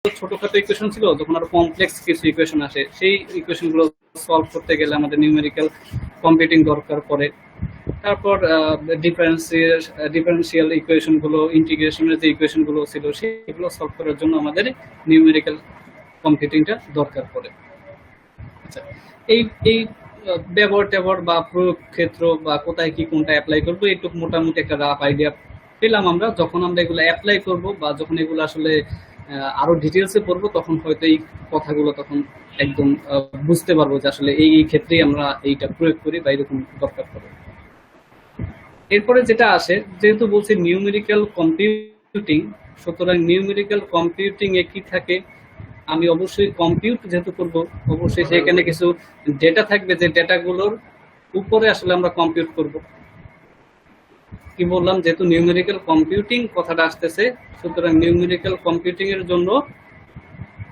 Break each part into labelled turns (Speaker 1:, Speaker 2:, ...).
Speaker 1: ছোটখাটো ইকুয়েশন ছিল, যখন আরো কমপ্লেক্স কিছু ইকুয়েশন আসে, সেই ইকুয়েশন গুলো সলভ করতে গেলে আমাদের নিউমেরিক্যাল কম্পিউটিং দরকার পড়ে। তারপর ডিফারেন্সিয়াল ইকুয়েশন গুলো, ইন্টিগ্রেশনের যে ইকুয়েশন গুলো ছিল সেগুলো সলভ করার জন্য আমাদের নিউমেরিক্যাল কম্পিউটিংটা দরকার পড়ে। আচ্ছা, এই এই ব্যবহার বা প্রয়োগ ক্ষেত্র বা কোথায় কি কোনটা অ্যাপ্লাই করবো, একটু মোটামুটি একটা রাফ আইডিয়া পেলাম আমরা। যখন আমরা এগুলো অ্যাপ্লাই করব বা যখন এগুলো আসলে আরো ডিটেলসে পড়বো, তখন হয়তো এই কথাগুলো তখন একদম বুঝতে পারবো যে আসলে এই ক্ষেত্রেই আমরা এইটা প্রয়োগ করি বা এরকম দরকার পড়ে। এরপরে যেটা আসে, যেহেতু বলছি নিউমেরিক্যাল কম্পিউটিং, সুতরাং নিউমেরিক্যাল কম্পিউটিং এ কি থাকে, আমি অবশ্যই কম্পিউট যেহেতু করব, অবশ্যই সেখানে কিছু ডেটা থাকবে, যে ডেটাগুলোর উপরে আসলে আমরা কম্পিউট করব। কি বললাম, যেহেতু নিউমেরিক্যাল কম্পিউটিং কথাটা আসতেছে, সুতরাং নিউমেরিক্যাল কম্পিউটিং এর জন্য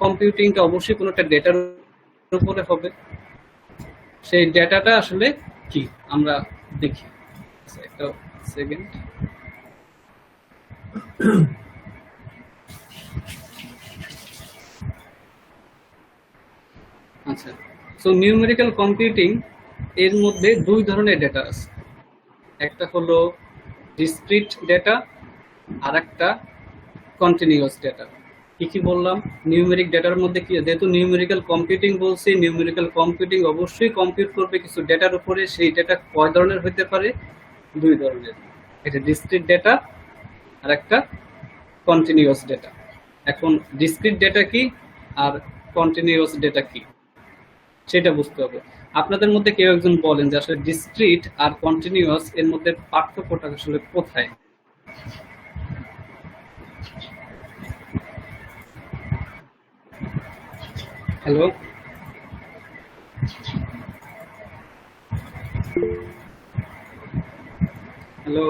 Speaker 1: কম্পিউটিংটা অবশ্যই কোনো একটা ডেটার উপরে হবে। সেই ডেটাটা আসলে কি আমরা দেখি। একটা সেকেন্ড। আচ্ছা, সো নিউমেরিক্যাল কম্পিউটিং এর মধ্যে দুই ধরনের ডেটা আছে। একটা হলো ডিসক্রিট ডেটা আর একটা কন্টিনিউয়াস ডেটা। কি কি বললাম, নিউমেরিক ডেটার মধ্যে কি, যেহেতু নিউমেরিক্যাল কম্পিউটিং বলছি, নিউমেরিক্যাল কম্পিউটিং অবশ্যই কম্পিউট করবে কিছু ডেটার উপরে। সেই ডেটা কয় ধরনের হতে পারে, দুই ধরনের, একটা ডিসক্রিট ডেটা আর একটা কন্টিনিউয়াস ডেটা। এখন ডিসক্রিট ডেটা কি আর কন্টিনিউয়াস ডেটা কি সেটা বুঝতে হবে। আপনাদের মধ্যে কেউ একজন বলেন যে আসলে ডিসক্রিট আর কন্টিনিউয়াস এর মধ্যে পার্থক্যটা আসলে কোথায়। হ্যালো, হ্যালো,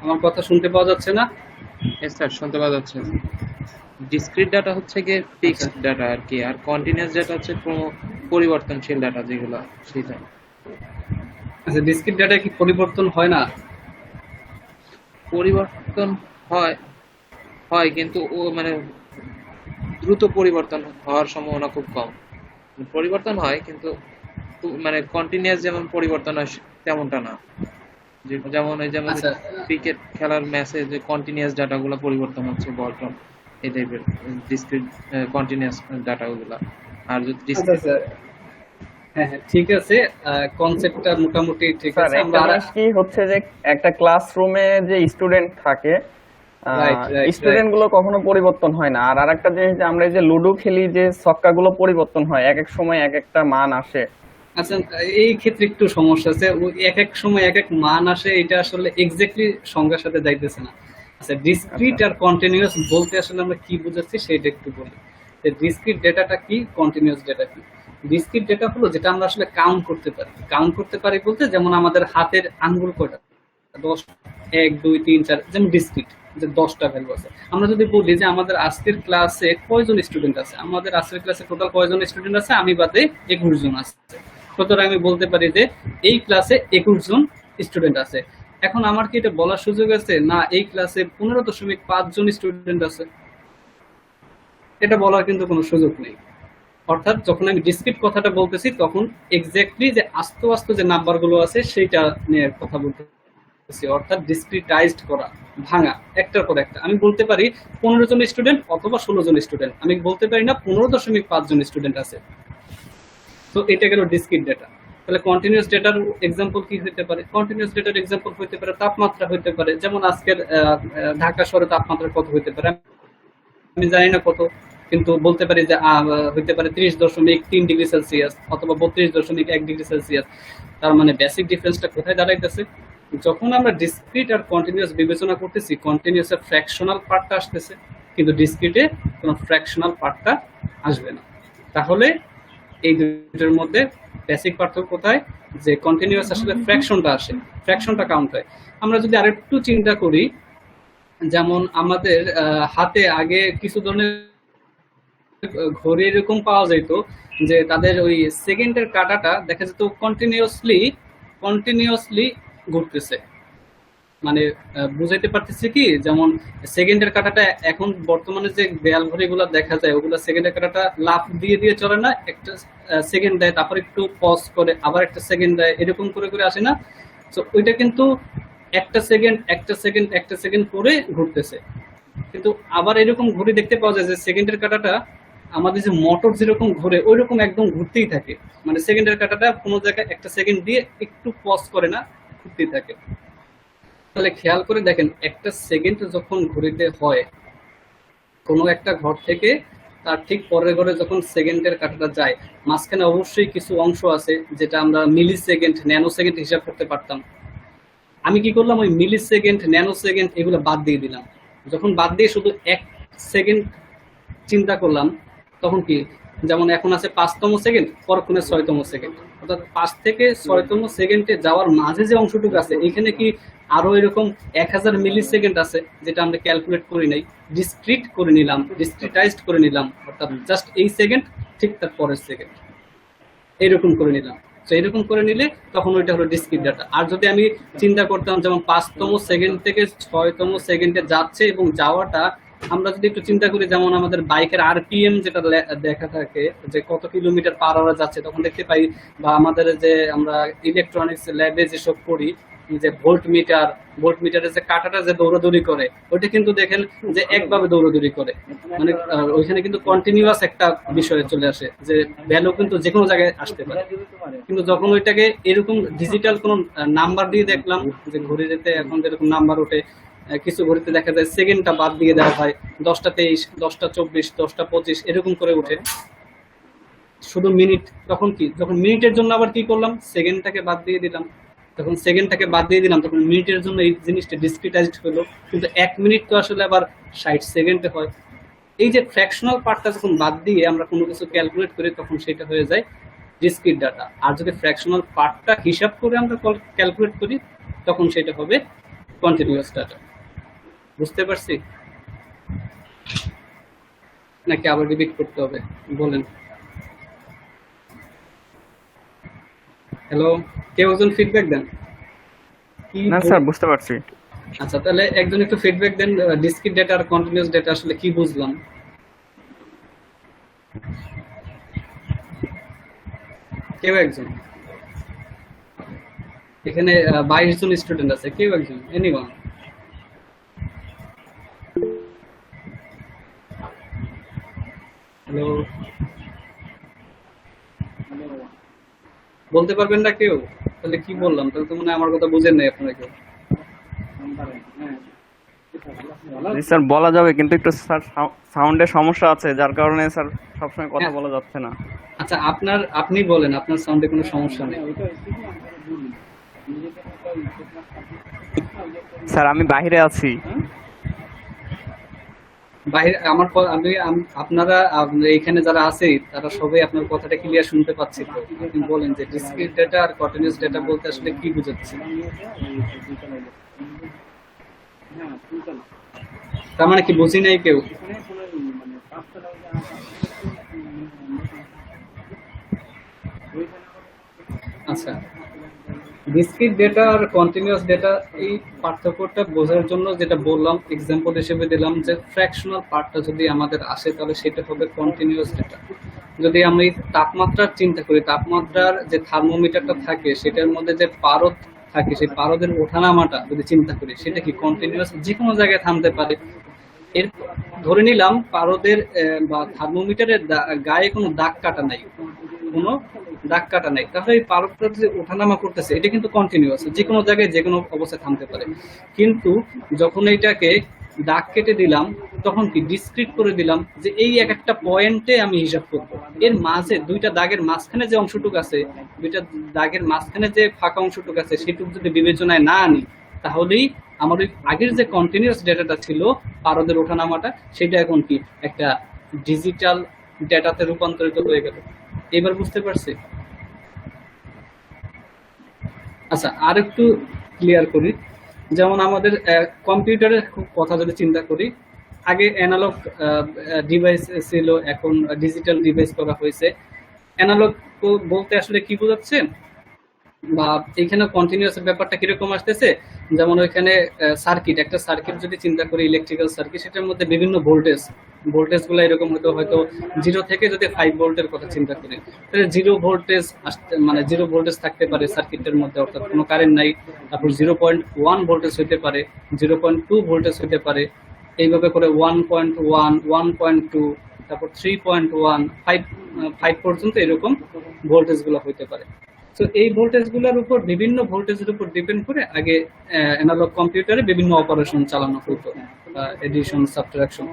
Speaker 1: আমার কথা শুনতে পাওয়া যাচ্ছে না?
Speaker 2: হ্যাঁ স্যার, শুনতে পাওয়া যাচ্ছে। ডিসক্রিট ডাটা হচ্ছে গিয়ে ফিক্সড ডাটা আর কি, আর কন্টিনিউয়াস ডাটা হচ্ছে পরিবর্তনশীল ডাটা যেগুলো, সেটা।
Speaker 1: আচ্ছা, ডিসক্রিট ডেটা কি পরিবর্তন হয় না?
Speaker 2: পরিবর্তন হয়, হয় কিন্তু ও মানে দ্রুত পরিবর্তন হওয়ার সম্ভাবনা খুব কম। পরিবর্তন হয় কিন্তু মানে কন্টিনিউয়াস যেমন পরিবর্তন হয় তেমনটা না। যেমন এই যেমন
Speaker 1: আচ্ছা,
Speaker 2: ক্রিকেট খেলার ম্যাচে যে কন্টিনিউয়াস ডাটাগুলো পরিবর্তন হচ্ছে, বলটন এই টাইপের ডিসক্রিট কন্টিনিউয়াস ডাটাগুলো। আর যদি
Speaker 1: আচ্ছা, আচ্ছা, হ্যাঁ হ্যাঁ, ঠিক আছে, কনসেপ্টটা মোটামুটি ঠিক
Speaker 3: স্যার
Speaker 1: আছে।
Speaker 3: একটা
Speaker 1: আমরা
Speaker 3: জিনিস কি হচ্ছে যে একটা ক্লাসরুমে যে স্টুডেন্ট থাকে,
Speaker 1: রাইট রাইট রাইট
Speaker 3: স্টুডেন্ট গুলো কখনো পরিবর্তন হয় না। আর আরেকটা জিনিস যে আমরা এই যে লুডো খেলি, যে ছক্কা গুলো পরিবর্তন হয়, এক এক সময় এক একটা মান আসে।
Speaker 1: আচ্ছা, এই ক্ষেত্রে একটু সমস্যা আছে। ওই এক এক সময় এক এক মান আসে, এটা আসলে এক্স্যাক্টলি সংজ্ঞার সাথে যাইতেছে না। আচ্ছা, ডিসক্রিট
Speaker 3: আচ্ছা
Speaker 1: আর কন্টিনিউয়াস বলতে আসলে আমরা কি বুঝাচ্ছি সেটা একটু বলি। যে ডিসক্রিট ডেটাটা কি, কন্টিনিউয়াস ডেটা কি। ডিসক্রিট ডেটা হলো যেটা আমরা আসলে কাউন্ট করতে পারি। কাউন্ট করতে পারি বলতে, যেমন আমাদের হাতের আঙ্গুল কয়টা, 10, 1 2 3 4, যেমন ডিসক্রিট, যে 10টা ভ্যালু আছে। আমরা যদি বলি যে আমাদের আজকের ক্লাসে কয়জন স্টুডেন্ট আছে, আমাদের আজকের ক্লাসে টোটাল কয়জন স্টুডেন্ট আছে, আমি বাদে 21 জন আছে। সুতরাং আমি বলতে পারি যে এই ক্লাসে 21 জন স্টুডেন্ট আছে। এখন আমার কি এটা বলার সুযোগ আছে না এই ক্লাসে 15.5 জন স্টুডেন্ট আছে? এটা বলার কিন্তু কোনো সুযোগ নেই। অর্থাৎ যখন আমি ডিসক্রিট কথাটা বলতেছি, তখন এক্স্যাক্টলি যে আস্তে আস্তে যে নাম্বারগুলো আছে সেইটা নিয়ে কথা বলতেছি। অর্থাৎ ডিসক্রিটাইজড করা, ভাঙা, একটার পর একটা। আমি বলতে পারি 15 জন স্টুডেন্ট অথবা 16 জন স্টুডেন্ট, আমি বলতে পারি না 15.5 জন স্টুডেন্ট আছে। তো এটা গেল ডিসক্রিট ডেটা। তাহলে কন্টিনিউয়াস ডেটার এক্সাম্পল কি হতে পারে? কন্টিনিউয়াস ডেটার এক্সাম্পল হতে পারে তাপমাত্রা হতে পারে। যেমন আজকের ঢাকা শহরে তাপমাত্রা কত হতে পারে আমি জানি না কত, কিন্তু বলতে পারি যে হইতে পারে 30.3 ডিগ্রি সেলসিয়াস অথবা 32.1 ডিগ্রি সেলসিয়াস। তার মানে বেসিক ডিফারেন্সটা কোথায় দাঁড়াইতেছে? যখন আমরা ডিসক্রিট আর কন্টিনিউয়াস বিবেচনা করতেছি, কন্টিনিউয়াসের ফ্র্যাকশনাল পার্টটা আসতেছে, কিন্তু ডিসক্রিটে কোনো ফ্র্যাকশনাল পার্টটা আসবে না। তাহলে এই দুটোর মধ্যে বেসিক পার্থক্য কোথায়? যে কন্টিনিউয়াস আসলে ফ্র্যাকশনটা আসে, ফ্র্যাকশনটা কাউন্ট হয়। আমরা যদি আরেকটু চিন্তা করি, যেমন আমাদের হাতে আগে কিছু ধরনের ঘড়ি এরকম পাওয়া যেত যে তাদের ওই সেকেন্ডের কাঁটাটা দেখা যেত কন্টিনিউয়াসলি ঘুরতেছে। মানে বুঝাইতে পারতেছি কি, যেমন সেকেন্ডের কাঁটাটা এখন বর্তমানে যে দেয়াল ঘড়িগুলো দেখা যায় ওগুলো সেকেন্ডের কাঁটাটা লাফ দিয়ে দিয়ে চলে না, একটা সেকেন্ড দেয় তারপর একটু পজ করে আবার একটা সেকেন্ড দেয়, এরকম করে করে আসে না। তো ওইটা কিন্তু একটা সেকেন্ড একটা সেকেন্ড একটা সেকেন্ড করে ঘুরতেছে। কিন্তু আবার এরকম ঘড়ি দেখতে পাওয়া যায় যে সেকেন্ডের কাঁটাটা আমাদের যে মোটর যেরকম ঘুরে ওই রকম একদম ঘুরতেই থাকে, মানে সেকেন্ডের কাঁটাটা কোনো জায়গায় একটা সেকেন্ড দিয়ে একটু পজ করে না, ঘুরতেই থাকে। তাহলে খেয়াল করে দেখেন একটা সেকেন্ড যখন ঘড়িতে হয় কোনো একটা ঘর থেকে তার ঠিক পরের ঘরে যখন সেকেন্ডের কাঁটাটা যায়, মাঝখানে অবশ্যই কিছু অংশ আছে যেটা আমরা মিলি সেকেন্ড ন্যানো সেকেন্ড হিসাব করতে পারতাম। আমি কি করলাম, ওই মিলি সেকেন্ড ন্যানো সেকেন্ড এগুলো বাদ দিয়ে দিলাম। যখন বাদ দিয়ে শুধু এক সেকেন্ড চিন্তা করলাম, তখন কি, যেমন এখন আছে 5তম সেকেন্ড, পরক্ষণে 6তম সেকেন্ড, অর্থাৎ 5 থেকে 6তম সেকেন্ডে যাওয়ার মাঝে যে অংশটুকু আছে এখানে কি আরো এরকম 1000 মিলি সেকেন্ড আছে যেটা আমরা ক্যালকুলেট করি নাই, ডিসক্রিট করে নিলাম, ডিসক্রিটাইজড করে নিলাম, অর্থাৎ জাস্ট এই সেকেন্ড ঠিক তার পরের সেকেন্ড এইরকম করে নিলাম। তো এরকম করে নিলে তখন ওইটা হলো ডিসক্রিট ডাটা। আর যদি আমি চিন্তা করতাম যেমন 5তম সেকেন্ড থেকে 6তম সেকেন্ডে যাচ্ছে এবং যাওয়াটা আমরা যদি একটু চিন্তা করি, যেমন আমাদের বাইকের আরপিএম যেটা দেখা থাকে যে কত কিলোমিটার পার আওয়ার যাচ্ছে, তখন দেখতে পাই, বা আমাদের যে আমরা ইলেকট্রনিক্স ল্যাবে যেসব করি যে ভোল্ট মিটারের যে কাঁটাটা যে দৌড়াদৌড়ি করে ওইটা কিন্তু দেখেন যে একভাবে দৌড়াদৌড়ি করে, মানে ওইখানে কিন্তু কন্টিনিউয়াস একটা বিষয়ে চলে আসে যে ভ্যালু কিন্তু যে কোনো জায়গায় আসতে পারে। কিন্তু যখন ওইটাকে এরকম ডিজিটাল কোন নাম্বার দিয়ে দেখলাম, যে ঘড়িতে এখন যেরকম নাম্বার ওঠে, কিছু ঘড়িতে দেখা যায় সেকেন্ডটা বাদ দিয়ে দেওয়া হয়, 10টা 23, 10টা 24, 10টা 25 এরকম করে উঠে শুধু মিনিট। তখন কি, যখন মিনিটের জন্য আবার কি করলাম, সেকেন্ডটাকে বাদ দিয়ে দিলাম, তখন সেকেন্ডটাকে বাদ দিয়ে দিলাম, তখন মিনিটের জন্য এই জিনিসটা ডিসক্রিটাইজড হলো। কিন্তু 1 মিনিট তো আসলে আবার 60 সেকেন্ডে হয়। এই যে ফ্র্যাকশনাল পার্টটা যখন বাদ দিয়ে আমরা কোনো কিছু ক্যালকুলেট করি তখন সেটা হয়ে যায় ডিসক্রিট ডাটা। আর যদি ফ্র্যাকশনাল পার্টটা হিসাব করে আমরা ক্যালকুলেট করি তখন সেটা হবে কন্টিনিউয়াস ডাটা। বুঝতে পারছি নাকি আবার রিপিট করতে হবে বলেন? হ্যালো, কেউ একজন ফিডব্যাক দেন। কি
Speaker 3: না স্যার, বুঝতে পারছি।
Speaker 1: আচ্ছা, তাহলে একজন একটু ফিডব্যাক দেন, ডিসক্রিট ডেটা আর কন্টিনিউয়াস ডেটা আসলে কি বুঝলাম। কেউ একজন, এখানে 22 জন স্টুডেন্ট আছে, কেউ একজন, এনিওয়ান? হ্যালো, বলতে পারবেন না কেউ? তাহলে কি বললাম, তাহলে তো মনে হয় আমার কথা বুঝেন নাই আপনারা কেউ।
Speaker 3: জি স্যার, বলা যাবে কিন্তু একটু স্যার সাউন্ডের সমস্যা আছে, যার কারণে স্যার সবসময় কথা
Speaker 1: হ্যাঁ।
Speaker 3: বলা যাচ্ছে না।
Speaker 1: আচ্ছা, আপনি বলেন, আপনার সাউন্ডে কোনো সমস্যা নেই।
Speaker 3: স্যার আমি বাইরে আছি।
Speaker 1: বাইরে আমার আপনারা এখানে যারা আছে তারা সবাই আপনার কথাটা ক্লিয়ার শুনতে পাচ্ছি। তো আপনি বলেন যে ডিসক্রিট ডেটা আর কন্টিনিউয়াস ডেটা বলতে আসলে কি বোঝাচ্ছে? তার মানে কি বুঝি নাই কেউ? আচ্ছা, ডিসক্রিট ডেটা আর কন্টিনিউয়াস ডেটা এই পার্থক্যটা বোঝার জন্য যেটা বললাম, এক্সাম্পল হিসেবে দিলাম যে ফ্র্যাকশনাল পার্টটা যদি আমাদের আসে তাহলে সেটা হবে কন্টিনিউয়াস ডেটা। যদি আমি তাপমাত্রার চিন্তা করি, তাপমাত্রার যে থার্মোমিটারটা থাকে সেটার মধ্যে যে পারদ থাকে, সেই পারদের ওঠানামাটা যদি চিন্তা করি সেটা কি কন্টিনিউয়াস, যে কোনো জায়গায় থামতে পারে। এর ধরে নিলাম পারদের বা থার্মোমিটারের গায়ে কোনো দাগ কাটা নাই, কোনো দাগ কাটা নাই, তাহলে এই পারদটা যে ওঠানামা করতেছে এটা কিন্তু কন্টিনিউয়াস, যে কোনো জায়গায় যে কোনো অবস্থায় থামতে পারে। কিন্তু যখন এইটাকে দাগ কেটে দিলাম তখন কি ডিসক্রিট করে দিলাম যে এই এক একটা পয়েন্টে আমি হিসাব করব, এর মাঝে দুইটা দাগের মাঝখানে যে অংশটুকু আছে, দুইটা দাগের মাঝখানে যে ফাঁকা অংশটুকু আছে সেটুকু যদি বিবেচনায় না আনি তাহলেই আমার ওই আগের যে কন্টিনিউয়াস ডেটাটা ছিল পারদের ওঠানামাটা সেটা এখন কি একটা ডিজিটাল ডেটাতে রূপান্তরিত হয়ে গেল। এবার বুঝতে পারছি? আচ্ছা, আর একটু ক্লিয়ার করি, যেমন আমাদের কম্পিউটারের কথা যদি চিন্তা করি, আগে অ্যানালগ ডিভাইস ছিল, এখন ডিজিটাল ডিভাইস করা হয়েছে। অ্যানালগ বলতে আসলে কি বোঝাচ্ছে, বা এখানে কন্টিনিউয়াস ব্যাপারটা কিরকম আসতেছে, যেমন ওইখানে সার্কিট, একটা সার্কিট যদি চিন্তা করি, ইলেকট্রিক্যাল সার্কিট, সেটার মধ্যে বিভিন্ন ভোল্টেজ, ভোল্টেজ গুলো এরকম হতো, হয়তো 0 থেকে যদি 5 ভোল্টের কথা চিন্তা করি, তাহলে 0 ভোল্টেজ আসতে, মানে 0 ভোল্টেজ থাকতে পারে সার্কিটের মধ্যে, অর্থাৎ কোনো কারেন্ট নাই। তারপর 0.1 ভোল্টেজ হইতে পারে, 0.2 ভোল্টেজ হইতে পারে, এইভাবে করে 1.1, 1.2, তারপর 3.1, 5 পর্যন্ত এরকম ভোল্টেজ গুলো হইতে পারে। তো এই ভোল্টেজ গুলোর উপর, বিভিন্ন ভোল্টেজের উপর ডিপেন্ড করে আগে অ্যানালগ কম্পিউটারে বিভিন্ন অপারেশন চালানো হতো, এডিশন, সাবট্রাকশন।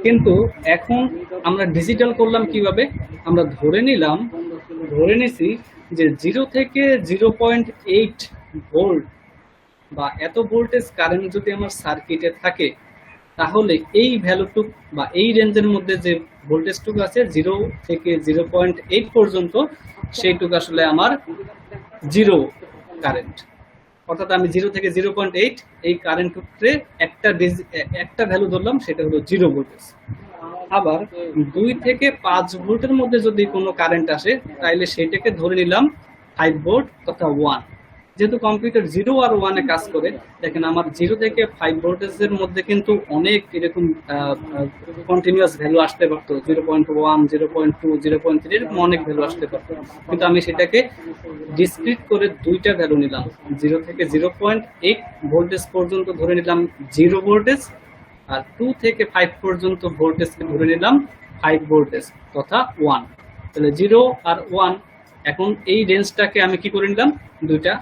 Speaker 1: কিন্তু এখন আমরা ডিজিটাল করলাম কিভাবে? আমরা ধরে নিছি যে 0 থেকে 0.8 ভোল্ট বা এত ভোল্টেজ কারেন্ট যদি আমার সার্কিটে থাকে, তাহলে এই ভ্যালুটুক বা এই রেঞ্জের মধ্যে যে ভোল্টেজটুকু আছে 0 থেকে 0.8 পর্যন্ত, সেইটুকু আসলে আমার জিরো কারেন্ট। অর্থাৎ আমি 0 থেকে 0.8 এই কারেন্ট ক্ষেত্রে একটা ভ্যালু ধরলাম, সেটা হলো 0 ভোল্টেজ। আবার 2 থেকে 5 ভোল্টের মধ্যে যদি কোনো কারেন্ট আসে, তাহলে সেটাকে ধরে নিলাম 5 ভোল্ট তথা 1। যেহেতু কম্পিউটার 0 আর 1 এ কাজ করে, দেখেন আমার 0 থেকে 5 ভোল্টেজের মধ্যে কিন্তু অনেক এরকম কন্টিনিউয়াস ভ্যালু আসতে পারতো, 0.1, 0.2, 0.3 এরকম অনেক ভ্যালু আসতে পারতো। কিন্তু আমি সেটাকে ডিসক্রিট করে দুইটা ভ্যালু নিলাম, 0 থেকে 0.8 ভোল্টেজ পর্যন্ত ধরে নিলাম 0 ভোল্টেজ, আর 2 থেকে 5 পর্যন্ত ভোল্টেজকে ধরে নিলাম 5 ভোল্টেজ তথা 1। তাহলে 0 আর 1, এখন এই রেঞ্জটাকে আমি কি করে নিলাম, দুইটা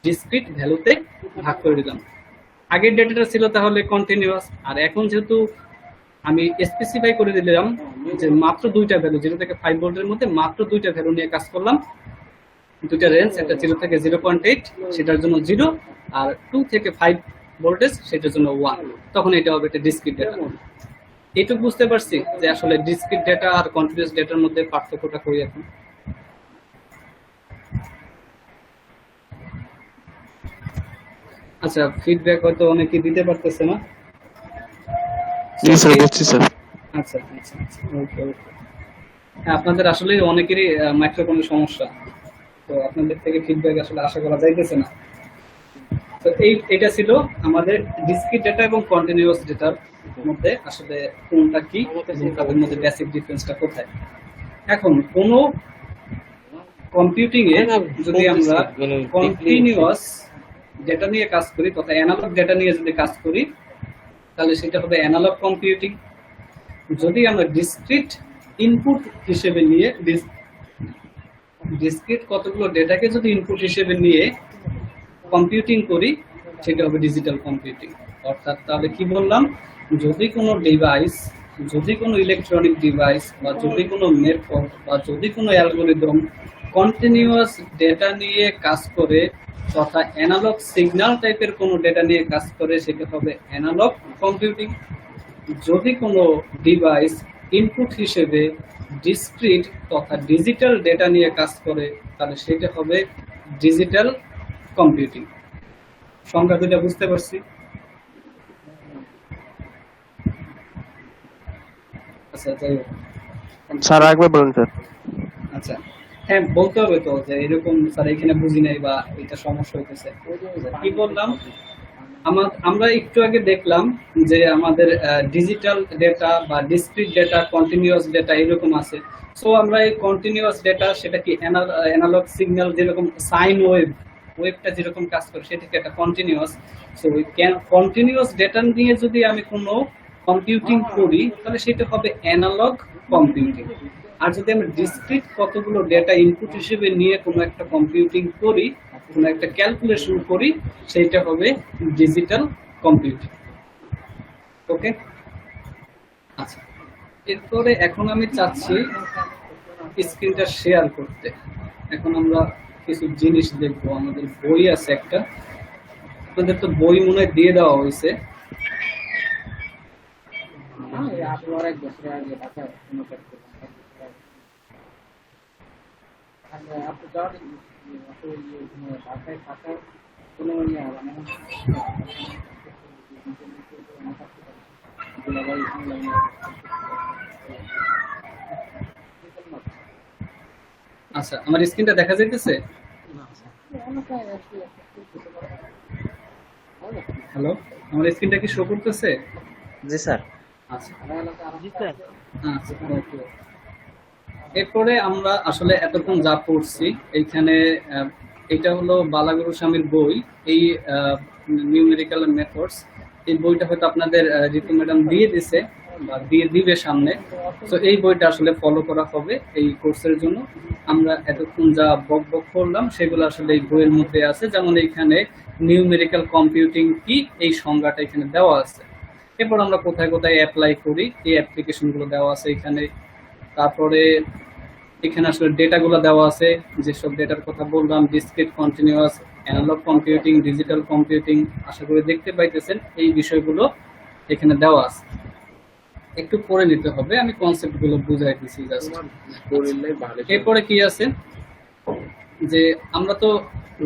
Speaker 1: ডিসক্রিট ভ্যালুতে ভাগ করে দিলাম। আগের ডেটাটা ছিল তাহলে কন্টিনিউয়াস, আর এখন যেহেতু আমি স্পেসিফাই করে দিলাম যে মাত্র দুইটা ভ্যালু, 0 থেকে 5 ভোল্টের মধ্যে মাত্র দুইটা ভ্যালু নিয়ে কাজ করলাম, দুইটা রেঞ্জ, একটা 0 থেকে 0.8 সেটার জন্য 0, আর 2 থেকে 5 ভোল্টেজ সেটার জন্য 1, তখন এটা হবে একটা ডিসক্রিট ডেটা। এইটুকু বুঝতে পারছি যে আসলে ডিসক্রিট ডেটা আর কন্টিনিউয়াস ডেটার মধ্যে পার্থক্যটা কই এখন। আচ্ছা, ফিডব্যাক হয়তো অনেকেই দিতে পারতেছে না।
Speaker 4: জি স্যার, বুঝছি স্যার।
Speaker 1: আচ্ছা আচ্ছা আচ্ছা, ওকে ওকে। হ্যাঁ, আপনাদের আসলে অনেকেরই মাইক্রোফোনের সমস্যা, তো আপনাদের থেকে ফিডব্যাক আসলে আশা করা যাইতেছে না। তো এটা ছিল আমাদের ডিসক্রিট ডেটা এবং কন্টিনিউয়াস ডেটার মধ্যে আসলে কোনটা কি এবং তাদের মধ্যে বেসিক ডিফারেন্সটা কোথায়। এখন কোন কম্পিউটিং এ যদি আমরা কন্টিনিউয়াস ডেটা নিয়ে কাজ করি তথা অ্যানালগ ডেটা নিয়ে যদি কাজ করি, তাহলে সেটা হবে অ্যানালগ কম্পিউটিং। যদি আমরা ডিসক্রিট ইনপুট হিসেবে নিয়ে, ডিসক্রিট কতগুলো ডেটাকে যদি ইনপুট হিসেবে নিয়ে কম্পিউটিং করি, সেটা হবে ডিজিটাল কম্পিউটিং। অর্থাৎ তাহলে কি বললাম, যদি কোনো ডিভাইস, যদি কোনো ইলেকট্রনিক ডিভাইস বা যদি কোনো নেটওয়ার্ক বা যদি কোনো অ্যালগরিদম কন্টিনিউয়াস ডেটা নিয়ে কাজ করে তথা অ্যানালগ সিগন্যাল টাইপের কোনো ডেটা নিয়ে কাজ করে, সেটা হবে অ্যানালগ কম্পিউটিং। যদি কোনো ডিভাইস ইনপুট হিসেবে ডিসক্রিট তথা ডিজিটাল ডেটা নিয়ে কাজ করে, তাহলে সেটা হবে ডিজিটাল কম্পিউটিং। সংখ্যা দুইটা বুঝতে পারছি? আচ্ছা, যাই হোক।
Speaker 4: স্যার একবার বলুন স্যার।
Speaker 1: আচ্ছা, হ্যাঁ বলতে হবে তো যে এরকম স্যার এখানে বুঝি নাই বা এটা সমস্যা হইতেছে। কি বললাম, আমরা একটু আগে দেখলাম যে আমাদের ডিজিটাল ডেটা বা ডিসক্রিট ডেটা, কন্টিনিউয়াস ডেটা এরকম আছে। সো আমরা এই কন্টিনিউয়াস ডেটা, সেটা কি অ্যানালগ সিগন্যাল, যেরকম সাইন ওয়েভটা যেরকম কাজ করে, সেটা কি একটা কন্টিনিউয়াস। সো ওই কন্টিনিউয়াস ডেটা নিয়ে যদি আমি কোনো কম্পিউটিং করি, তাহলে সেটা হবে অ্যানালগ কম্পিউটিং। আর যদি আমরা ডিসক্রিট কতগুলো ডেটা ইনপুট হিসেবে নিয়ে কোনো একটা কম্পিউটিং করি, কোনো একটা ক্যালকুলেশন করি, সেইটা হবে ডিজিটাল কম্পিউটিং। ওকে, আচ্ছা। এরপরে এখন আমি চাচ্ছি স্ক্রিনটা শেয়ার করতে। এখন আমরা কিছু জিনিস দেখবো। আমাদের বই আছে একটা, আপনাদের তো বই মনে হয় দিয়ে দেওয়া হয়েছে। আচ্ছা, আমার স্ক্রিনটা দেখা যাইতেছে? হ্যালো, আমার স্ক্রিনটা কি শো করতেছে?
Speaker 5: জি স্যার।
Speaker 1: আচ্ছা আচ্ছা, ওকে। এরপরে আমরা আসলে এতক্ষণ যা পড়ছি এইখানে, এটা হলো বালাগুরু স্বামীর বই, এই নিউমেরিক্যাল মেথডস। এই বইটা হয়তো আপনাদের ঋতু ম্যাডাম দিয়ে দিছে বা দিয়ে দিবে সামনে। তো এই বইটা আসলে ফলো করা হবে এই কোর্সের জন্য। আমরা এতক্ষণ যা বক বক করলাম সেগুলো আসলে এই বইয়ের মধ্যে আছে, যেমন এইখানে নিউমেরিক্যাল কম্পিউটিং কি এই সংজ্ঞাটা এখানে দেওয়া আছে। এরপর আমরা কোথায় কোথায় অ্যাপ্লাই করি এই অ্যাপ্লিকেশন গুলো দেওয়া আছে এখানে। তারপরে এখানে আসলে ডেটাগুলো দেওয়া আছে, যেসব ডেটার কথা বললাম, discrete, continuous, analogue computing, digital computing. আশা করি দেখতে পাইতেছেন এই বিষয়গুলো এখানে দেওয়া আছে। একটু পড়ে নিতে হবে, আমি কনসেপ্ট গুলো বুঝাই দিচ্ছি জাস্ট। এরপরে কি আছে যে আমরা তো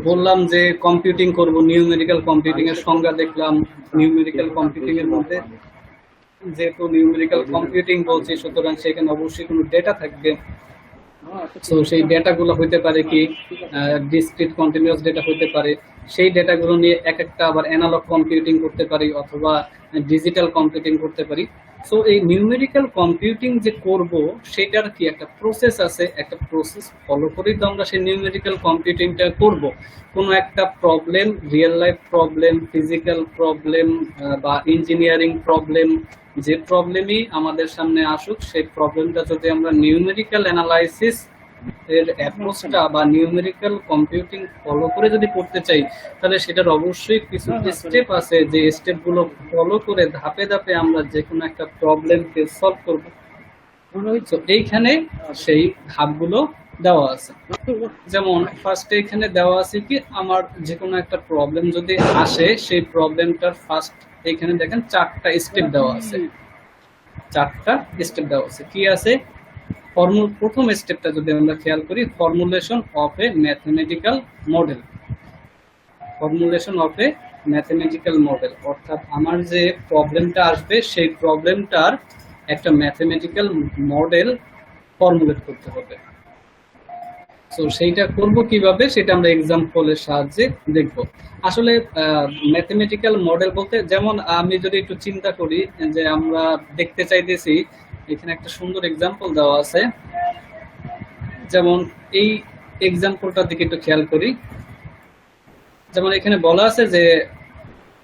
Speaker 1: বললাম যে কম্পিউটিং করব, নিউমেরিক্যাল কম্পিউটিং এর সংজ্ঞা দেখলাম। নিউমেরিক্যাল কম্পিউটিং এর মধ্যে যেহেতু নিউমেরিক্যাল কম্পিউটিং বলছি, সুতরাং সেখানে অবশ্যই কোনো ডেটা থাকবে। তো সেই ডেটাগুলো হইতে পারে কি ডিসক্রিট, কন্টিনিউয়াস ডেটা হইতে পারে। সেই ডেটাগুলো নিয়ে এক একটা আবার অ্যানালগ কম্পিউটিং করতে পারি অথবা ডিজিটাল কম্পিউটিং করতে পারি। সো এই নিউমেরিক্যাল কম্পিউটিং যে করব সেটার কি একটা প্রসেস আছে, একটা প্রসেস ফলো করেই তো আমরা সেই নিউমেরিক্যাল কম্পিউটিংটা করব। কোনো একটা problem, real life problem, physical problem বা ইঞ্জিনিয়ারিং প্রবলেম, যে প্রবলেমই আমাদের সামনে আসুক, সেই প্রবলেমটা যদি আমরা নিউমেরিক্যাল অ্যানালাইসিস এর অ্যাপ্রোচটা বা নিউমেরিক্যাল কম্পিউটিং ফলো করে যদি করতে চাই, তাহলে সেটার অবশ্যই কিছু স্টেপ আছে, যে স্টেপগুলো ফলো করে ধাপে ধাপে আমরা যে কোনো একটা প্রবলেমকে সলভ করব। তো এইখানে সেই ধাপগুলো দেওয়া আছে। যেমন ফার্স্টে এখানে দেওয়া আছে কি, আমার যে কোনো একটা প্রবলেম যদি আসে, সেই প্রবলেমটার ফার্স্ট এখানে দেখেন 4টা স্টেপ দেওয়া আছে। 4টা স্টেপ দেওয়া আছে। কি আছে? প্রথম স্টেপটা যদি আমরা খেয়াল করি, formulation of A mathematical model. Formulation of A mathematical model অর্থাৎ আমার যে প্রবলেমটা আসবে সেই প্রবলেমটার একটা ম্যাথমেটিক্যাল মডেল ফর্মুলেট করতে হবে। তো সেইটা করব কিভাবে, সেটা আমরা এক্সাম্পলের সাহায্যে দেখব। আসলে ম্যাথমেটিক্যাল মডেল বলতে, যেমন আমি যদি একটু চিন্তা করি যে আমরা দেখতে চাইতেছি, এখানে একটা সুন্দর এক্সাম্পল দেওয়া আছে। যেমন এই এক্সাম্পলটার দিকে একটু খেয়াল করি। যেমন এখানে বলা আছে যে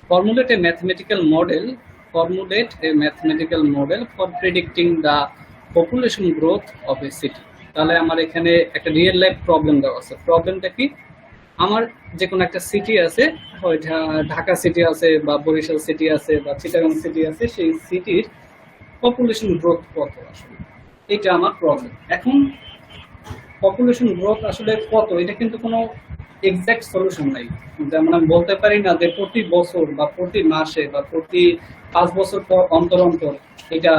Speaker 1: formulate A mathematical model, formulate A mathematical model for predicting the population growth of a city. তাহলে আমার এখানে একটা রিয়েল লাইফ প্রবলেম দেওয়া আছে। প্রবলেমটা কি, আমার যে কোনো একটা সিটি আছে, হয়তো ঢাকা সিটি আছে বা বরিশাল সিটি আছে বা চিটাগাং সিটি আছে, সেই সিটির পপুলেশন গ্রোথ কত আসলে, এটা আমার প্রবলেম। এখন পপুলেশন গ্রোথ আসলে কত, এটা কিন্তু কোনো এক্সাক্ট সলিউশন নাই। যেমন আমি বলতে পারি না যে প্রতি বছর বা প্রতি মাসে বা প্রতি 5 বছর পর অন্তর অন্তর এটা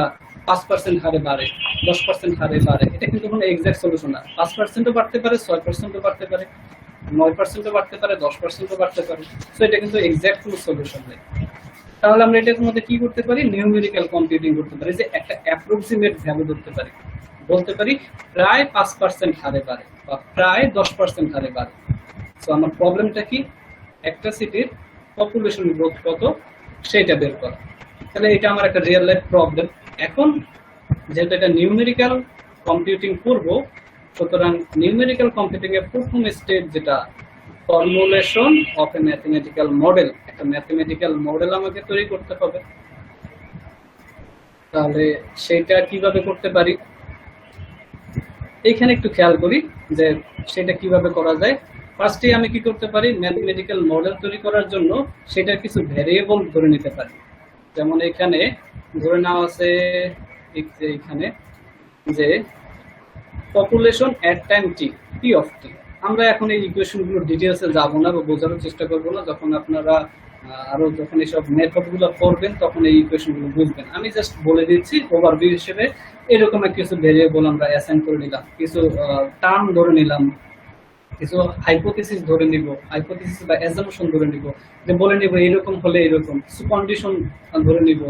Speaker 1: 5% হারে বাড়ে, 10% হারে বাড়ে। এটা কিন্তু কোনো এক্সাক্ট সলিউশন না। 5%ও বাড়তে পারে, 6%ও বাড়তে পারে, 9%ও বাড়তে পারে, 10%ও বাড়তে পারে। সো এটা কিন্তু এক্সাক্ট কোনো সলিউশন নেই। তাহলে আমরা এটার মধ্যে কি করতে পারি, নিউমেরিক্যাল কম্পিউটিং করতে পারি, যে একটা অ্যাপ্রক্সিমেট ভ্যালু ধরতে পারি, বলতে পারি প্রায় 5% হারে বাড়ে বা প্রায় 10% হারে বাড়ে। তো আমার প্রবলেমটা কি, একটা সিটির পপুলেশন গ্রোথ কত সেটা বের করা। তাহলে এটা আমার একটা রিয়েল লাইফ প্রবলেম। এখন যেহেতু এটা নিউমেরিক্যাল কম্পিউটিং করব, সুতরাং নিউমেরিক্যাল কম্পিউটিং এর প্রথম স্টেপ যেটা formulation of A mathematical model, একটা ম্যাথমেটিক্যাল মডেল আমাকে তৈরি করতে হবে। তাহলে সেটা কিভাবে করতে পারি, এখানে একটু খেয়াল করি যে সেটা কিভাবে করা যায়। ফার্স্টে আমি কি করতে পারি, ম্যাথমেটিক্যাল মডেল তৈরি করার জন্য সেটার কিছু ভ্যারিয়েবল ধরে নিতে পারি। যেমন এখানে ধরে নেওয়া আছে এখানে যে population at time T, P of T. আমরা এখন এই ইকুয়েশনগুলো ডিটেলসে যাব না বা বোঝানোর চেষ্টা করবো না। যখন আপনারা আরো যখন এইসব মেথডগুলো করবেন তখন এই ইকুয়েশনগুলো বুঝবেন। আমি জাস্ট বলে দিচ্ছি ওভারভিউ হিসেবে, এরকম কিছু ভেরিয়েবল আমরা অ্যাসাইন করে নিলাম, কিছু টার্ম ধরে নিলাম, কিছু হাইপোথিসিস ধরে নিব, হাইপোথিসিস বা অ্যাজাম্পশন ধরে নিব, যে বলে নিব এরকম হলে এরকম, কিছু কন্ডিশন ধরে নিব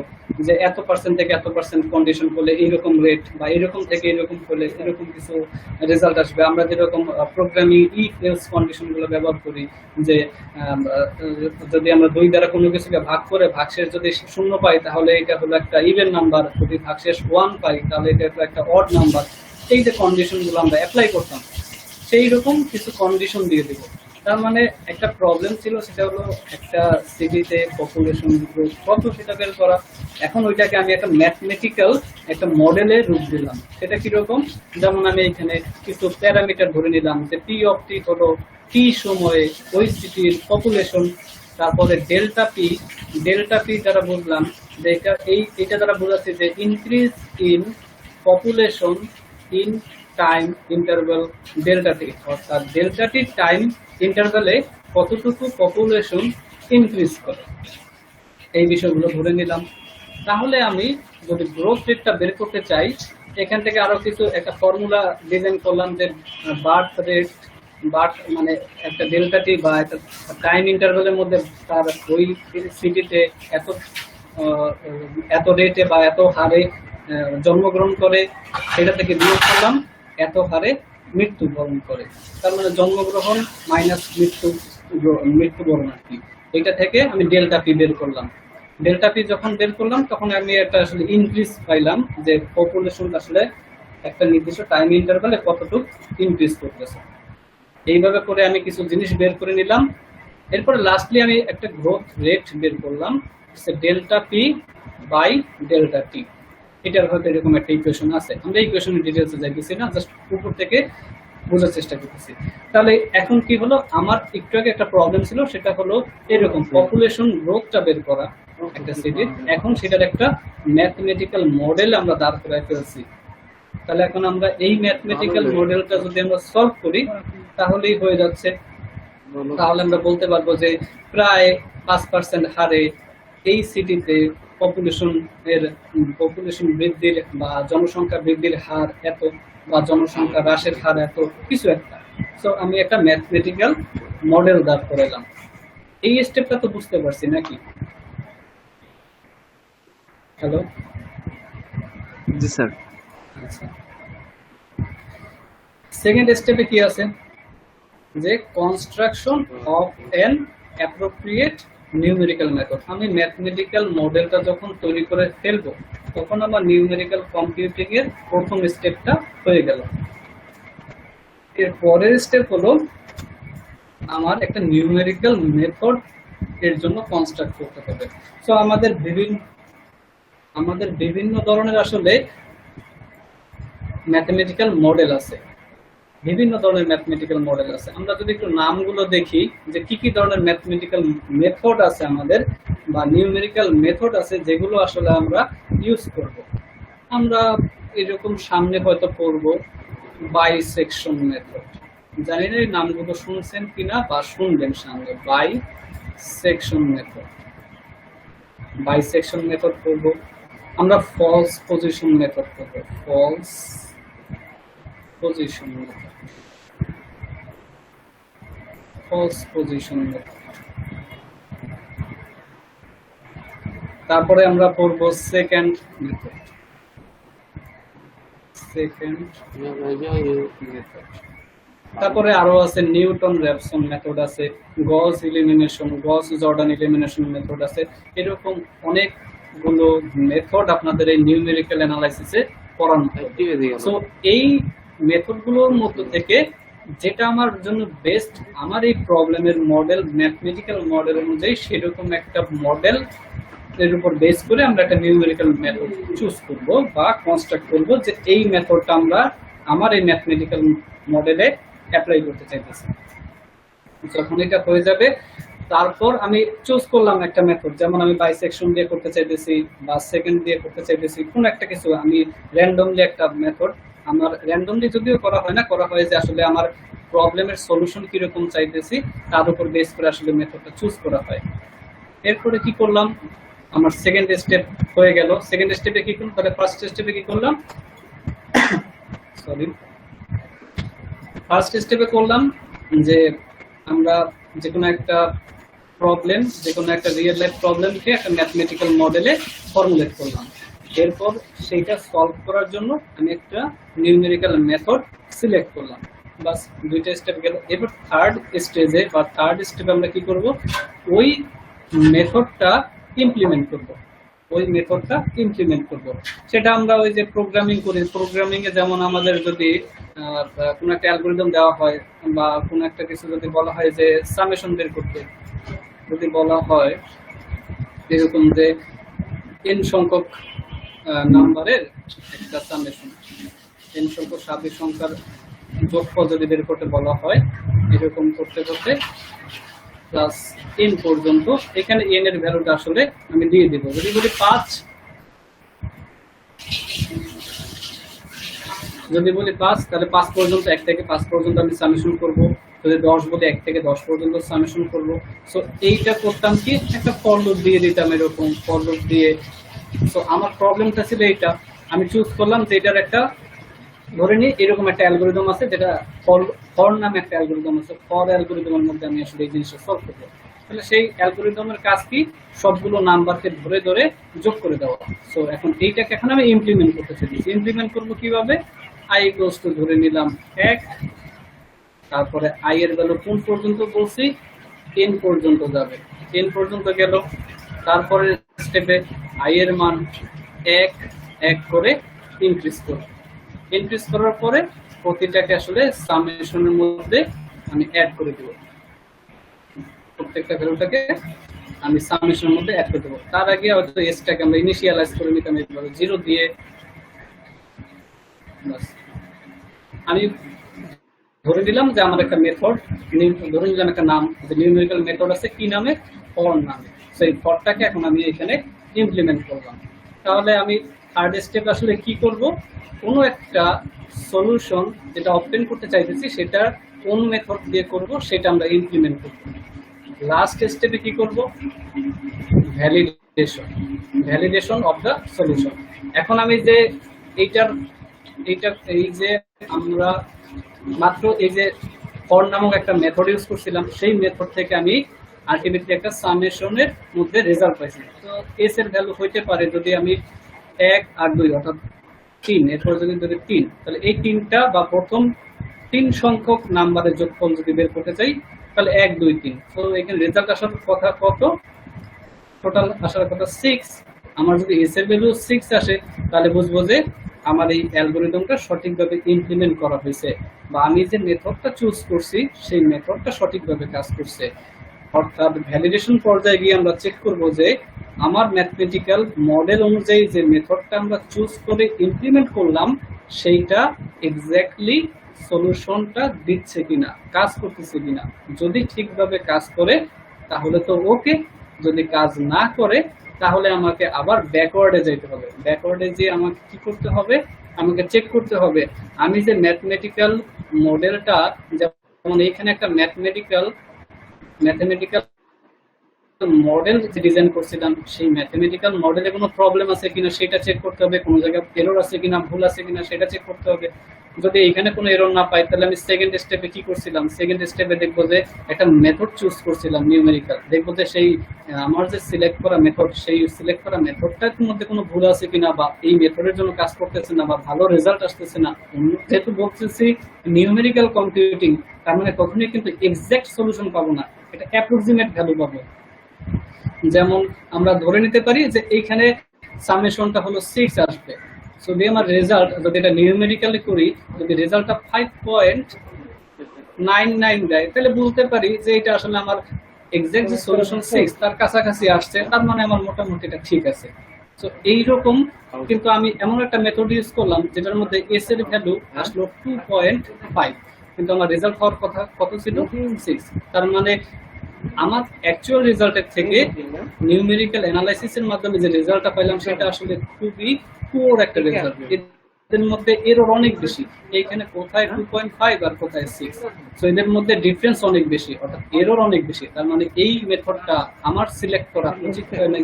Speaker 1: যে এত পার্সেন্ট থেকে এত পার্সেন্ট কন্ডিশন করলে এইরকম রেট, বা এরকম থেকে এরকম করলে এরকম কিছু রেজাল্ট আসবে। আমরা যেরকম প্রোগ্রামিং ইফ এলস কন্ডিশন গুলো ব্যবহার করি, যে যদি আমরা 2 দ্বারা কোনো কিছুকে ভাগ করে ভাগশেষ যদি 0 পাই তাহলে এটা হলো একটা ইভেন নাম্বার, যদি ভাগশেষ 1 পাই তাহলে এটা হলো একটা অড নাম্বার। এই যে কন্ডিশন গুলো আমরা অ্যাপ্লাই করতাম, সেই রকম কিছু কন্ডিশন দিয়ে দিব। তার মানে একটা প্রবলেম ছিল, সেটা হলো একটা সিটিতে পপুলেশন গ্রোথ কত সেটা বের করা। এখন ওইটাকে আমি একটা ম্যাথমেটিক্যাল একটা মডেলে রূপ দিলাম। সেটা কিরকম, যেমন আমি এখানে কিছু প্যারামিটার ধরে নিলাম যে পি অফ টি হলো টি সময়ে ওই সিটির পপুলেশন, তারপরে ডেল্টা পি দ্বারা বুঝলাম যে এটা দ্বারা বোঝাচ্ছে যে increase in population in time interval delta t, অর্থাৎ ডেল্টা টি টাইম ইন্টারভ্যালে কতটুকু পপুলেশন ইনক্রিজ করে, এই বিষয়গুলো ধরে নিলাম। তাহলে আমি যদি গ্রোথ রেটটা বের করতে চাই, এখান থেকে আরো কিছু একটা ফর্মুলা ডিজাইন করলাম যে বার্থ রেট, মানে একটা ডেল্টা টি বা একটা টাইম ইন্টারভ্যালের মধ্যে তার ওই সিটিতে এত রেটে বা এত হারে জন্মগ্রহণ করে, সেটা থেকে বিয়োগ করলাম এত হারে মৃত্যুবরণ করে। তার মানে জন্মগ্রহণ মাইনাস মৃত্যুবরণ আর কি। এটা থেকে আমি ডেল্টা পি বের করলাম। ডেল্টা পি যখন বের করলাম তখন আমি একটা আসলে ইনক্রিজ পাইলাম যে পপুলেশন আসলে একটা নির্দিষ্ট টাইম ইন্টারভ্যালে কতটুকু ইনক্রিজ করতেছে। এইভাবে করে আমি কিছু জিনিস বের করে নিলাম। এরপরে লাস্টলি আমি একটা গ্রোথ রেট বের করলাম, ডেল্টা পি বাই ডেল্টা টি। এটার হয়তো এরকম একটা ইকুয়েশন আছে, আমরা ইকুয়েশনের ডিটেলসে যাইতেছি না, জাস্ট উপর থেকে বোঝার চেষ্টা করতেছি। তাহলে এখন কি হলো, আমার একটু আগে একটা প্রবলেম ছিল, সেটা হলো এরকম পপুলেশন গ্রোথটা বের করা একটা সিটির। এখন সেটার একটা ম্যাথমেটিক্যাল মডেল আমরা দাঁড় করায় ফেলছি। তাহলে এখন আমরা এই ম্যাথমেটিক্যাল মডেলটা যদি আমরা সলভ করি তাহলেই হয়ে যাচ্ছে। তাহলে আমরা বলতে পারবো যে প্রায় 5% হারে এই সিটিতে পপুলেশন বৃদ্ধির বা জনসংখ্যা বৃদ্ধির হার এত, বা জনসংখ্যা হ্রাসের হার এত, কিছু একটা। সো আমি একটা ম্যাথমেটিক্যাল মডেল দাঁড় করালাম। এই স্টেপটা তো বুঝতে পারছি নাকি? হ্যালো,
Speaker 4: জি স্যার।
Speaker 1: আচ্ছা, সেকেন্ড স্টেপে কি আছে, যে construction of N appropriate numerical method. আমি ম্যাথমেটিক্যাল মডেলটা যখন তৈরি করে ফেলবো তখন আমার নিউমেরিক্যাল কম্পিউটিং এর প্রথম স্টেপটা হয়ে গেল। এর পরের স্টেপ হলো আমার একটা নিউমেরিক্যাল মেথড এর জন্য কনস্ট্রাক্ট করতে হবে। সো আমাদের বিভিন্ন ধরনের আসলে ম্যাথমেটিক্যাল মডেল আছে, বিভিন্ন ধরনের ম্যাথমেটিক্যাল মডেল আছে। আমরা যদি একটু নামগুলো দেখি যে কি কি ধরনের ম্যাথমেটিক্যাল মেথড আছে আমাদের, বা নিউমেরিক্যাল মেথড আছে যেগুলো আসলে আমরা ইউজ করব। আমরা এরকম সামনে হয়তো পড়বো বাইসেকশন মেথড, জানি না এই নামগুলো শুনছেন কিনা বা শুনবেন সামনে। বাইসেকশন মেথড পড়বো আমরা। ফলস পজিশন মেথড পড়বো, ফলস পজিশন মেথড। তারপরে আমরা পড়বো সেকেন্ড মেথড। তারপরে আরো আছে নিউটন র্যাপসন মেথড আছে, গস ইলিমিনেশন, গস জর্ডান ইলিমিনেশন মেথড আছে। এরকম অনেকগুলো মেথড আপনাদের এই নিউমেরিক্যাল অ্যানালাইসিসে পড়ানো হয়। সো এই মেথডগুলোর মধ্য থেকে যেটা আমার জন্য বেস্ট, আমার এই প্রবলেমের মডেল ম্যাথমেটিক্যাল মডেল অনুযায়ী সেরকম একটা মডেল এর উপর বেস করে আমরা একটা নিউমেরিক্যাল মেথড চুজ করব বা কনস্ট্রাক্ট করব, যে এই মেথডটা আমরা আমার এই ম্যাথমেটিক্যাল মডেলে অ্যাপ্লাই করতে চাইতেছি। যখন এটা হয়ে যাবে তারপর আমি চুজ করলাম একটা মেথড, যেমন আমি বাইসেকশন দিয়ে করতে চাইতেছি বা সেকেন্ড দিয়ে করতে চাইতেছি, কোন একটা কিছু আমি র্যান্ডমলি একটা মেথড, আমার র্যান্ডমলি যদিও করা হয় যে আসলে আমার প্রবলেমের সলিউশন কিরকম চাইতেছি তার উপর বেস করে আসলে মেথডটা চুজ করা হয়। এরপরে কি করলাম, আমার সেকেন্ড স্টেপ হয়ে গেল। সেকেন্ড স্টেপে কি করলাম, তাহলে ফার্স্ট স্টেপে কি করলাম, ফার্স্ট স্টেপে করলাম যে আমরা যে কোনো একটা প্রবলেম, যে কোনো একটা রিয়েল লাইফ প্রবলেমকে একটা ম্যাথমেটিক্যাল মডেলে ফর্মুলেট করলাম। এরপর সেইটা সলভ করার জন্য আমি একটা নিউমেরিক্যাল মেথড সিলেক্ট করলাম। বাস, দুইটা স্টেপ গেল। এবার থার্ড স্টেজে বা থার্ড স্টেপে আমরা কি করব, ওই মেথডটা ইমপ্লিমেন্ট করব। সেটা আমরা ওই যে প্রোগ্রামিং করি, প্রোগ্রামিং এ যেমন আমাদের যদি কোনো একটা অ্যালগরিদম দেওয়া হয় বা কোনো একটা কিছু যদি বলা হয় যে সামেশন বের করতে, যদি বলা হয় এরকম যে n সংখ্যক নাম্বারের একটা সামেশন, n সংখ্যক স্বাভাবিক সংখ্যার যোগফল যদি বের করতে বলা হয়, এরকম করতে করতে প্লাস n পর্যন্ত, এখানে n এর ভ্যালুটা আসলে আমি দিয়ে দেব। যদি বলি 5, তাহলে 5 পর্যন্ত, 1 থেকে 5 পর্যন্ত আমি সামেশন করব। যদি 10 বলি 1 থেকে 10 পর্যন্ত সামেশন করব। সো এইটা করতাম কি, একটা ফর লুপ দিয়ে দিতাম, এরকম ফর লুপ দিয়ে। সো আমার প্রবলেমটা ছিল এইটা, আমি চুজ করলাম যে এটার একটা, ধরে নিই এরকম একটা অ্যালগরিদম আছে, যেটা ফর নামে একটা অ্যালগরিদম আছে। ফর অ্যালগরিদমের মধ্যে আমি আসলে এই জিনিসটা সলভ করব। তাহলে সেই অ্যালগরিদমের কাজ কি, সবগুলো নাম্বারকে ধরে ধরে যোগ করে দেওয়া। সো এখন এইটাকে এখন আমি ইমপ্লিমেন্ট করতে চাইছি। ইমপ্লিমেন্ট করব কিভাবে, i ইকুয়ালস টু ধরে নিলাম 1, তারপরে i এর ভ্যালু কোন পর্যন্ত বলছি, n পর্যন্ত যাবে, n পর্যন্ত গেল। তারপরে স্টেপে i এর মান 1 1 করে ইনক্রিজ করব। ইনক্রিজ করার পরে প্রতিটাকে আসলে সামেশনের মধ্যে আমি অ্যাড করে দেব, প্রত্যেকটা ভ্যালুটাকে আমি সামেশনের মধ্যে অ্যাড করে দেব। তার আগে হয়তো এসটাকে আমরা ইনিশিয়ালাইজ করে নিতাম, এইভাবে 0 দিয়ে। আমি ধরে দিলাম যে আমার একটা মেথড, ধরে নিলাম একটা নাম, যে নিউমেরিক্যাল মেথড আছে কি নামে, ফর নামে। সেই ফরটাকে এখন আমি এখানে ইমপ্লিমেন্ট করলাম। তাহলে আমি থার্ড স্টেপ আসলে কি করব, কোনো একটা সলিউশন যেটা অবটেন করতে চাইতেছি সেটা কোন মেথড দিয়ে করব সেটা আমরা ইমপ্লিমেন্ট করব। লাস্ট স্টেপে কি করব, ভ্যালিডেশন অফ দ্য সলিউশন। এখন আমি যে এই যে আমরা মাত্র এই যে ফর নামক একটা মেথড ইউজ করছিলাম, সেই মেথড থেকে আমি আলটিমেটলি একটা সামেশনের মধ্যে রেজাল্ট পাইছি। তো এস এর ভ্যালু হইতে পারে, যদি আমি 1 আর 2 অর্থাৎ 3, এরপর যদি 3, তাহলে এই 3টা বা প্রথম 3 সংখ্যক নাম্বারের যোগফল যদি বের করতে চাই, তাহলে 1 2 3। তো এখানে রেজাল্ট আসার কথা কত, টোটাল আসার কথা 6। আমার যদি এস এর ভ্যালু 6 আসে, তাহলে বুঝবো যে আমার এই অ্যালগরিদমটা সঠিকভাবে ইমপ্লিমেন্ট করা হয়েছে, বা আমি যে মেথডটা চুজ করছি সেই মেথডটা সঠিকভাবে কাজ করছে। অর্থাৎ ভ্যালিডেশন পর্যায়ে গিয়ে আমরা চেক করব যে আমার ম্যাথমেটিক্যাল মডেল অনুযায়ী যে মেথডটা আমরা চুজ করে ইমপ্লিমেন্ট করলাম সেইটা এক্স্যাক্টলি সলিউশনটা দিচ্ছে কিনা, কাজ করতেছে কিনা। যদি ঠিকভাবে কাজ করে তাহলে তো ওকে, যদি কাজ না করে তাহলে আমাকে আবার ব্যাকওয়ার্ডে যেতে হবে। ব্যাকওয়ার্ডে যেয়ে আমাকে কি করতে হবে, আমাকে চেক করতে হবে আমি যে ম্যাথমেটিক্যাল মডেলটা, যেমন এইখানে একটা ম্যাথমেটিক্যাল মডেল ডিজাইন করছিলাম, সেই ম্যাথমেটিক্যাল মডেলে কোনো প্রবলেম আছে কিনা সেটা চেক করতে হবে, কোনো জায়গায় এরর আছে কিনা, ভুল আছে কিনা সেটা চেক করতে হবে। যদি এখানে কোনো এরর না পাই, তাহলে আমি সেকেন্ড স্টেপে কি করছিলাম, সেকেন্ড স্টেপে দেখবো যে একটা মেথড চুজ করছিলাম নিউমেরিক্যাল, দেখবো যে সেই আমার যে সিলেক্ট করা মেথড, সেই সিলেক্ট করা মেথডটার মধ্যে কোনো ভুল আছে কিনা, বা এই মেথডের জন্য কাজ করতেছে না, বা ভালো রেজাল্ট আসতেছে না। যেহেতু বলতেছি নিউমেরিক্যাল কম্পিউটিং, তার মানে কখনোই কিন্তু এক্সাক্ট সলিউশন পাবো না, এটা অ্যাপ্রক্সিমেট ভ্যালু পাবো। যেমন আমরা ধরে নিতে পারি যে এইখানে সামেশনটা হলো 6 আসবে। যদি আমার রেজাল্ট, যদি এটা নিউমেরিক্যালি করি, যদি রেজাল্টটা 5.99 দেয়, তাহলে বলতে পারি যে এটা আসলে আমার এক্সাক্ট যে সলিউশন 6 তার কাছাকাছি আসছে, তার মানে আমার মোটামুটি এটা ঠিক আছে। তো এইরকম কিন্তু আমি এমন একটা মেথড ইউজ করলাম যেটার মধ্যে এস এর ভ্যালু আসলো 2.5, কিন্তু আমার রেজাল্ট হওয়ার কথা কত ছিল, 6। তার মানে আমার অ্যাকচুয়াল রেজাল্টের থেকে নিউমেরিক্যাল অ্যানালাইসিসের মাধ্যমে যে রেজাল্টটা পাইলাম সেটা আসলে খুবই পুয়ার একটা রেজাল্ট। এদের মধ্যে এরর অনেক বেশি, এইখানে কোথায় 2.5 আর কোথায় 6, সো এদের মধ্যে ডিফারেন্স অনেক বেশি, অর্থাৎ এরর অনেক বেশি। তার মানে এই মেথডটা আমার সিলেক্ট করা উচিত হয় না।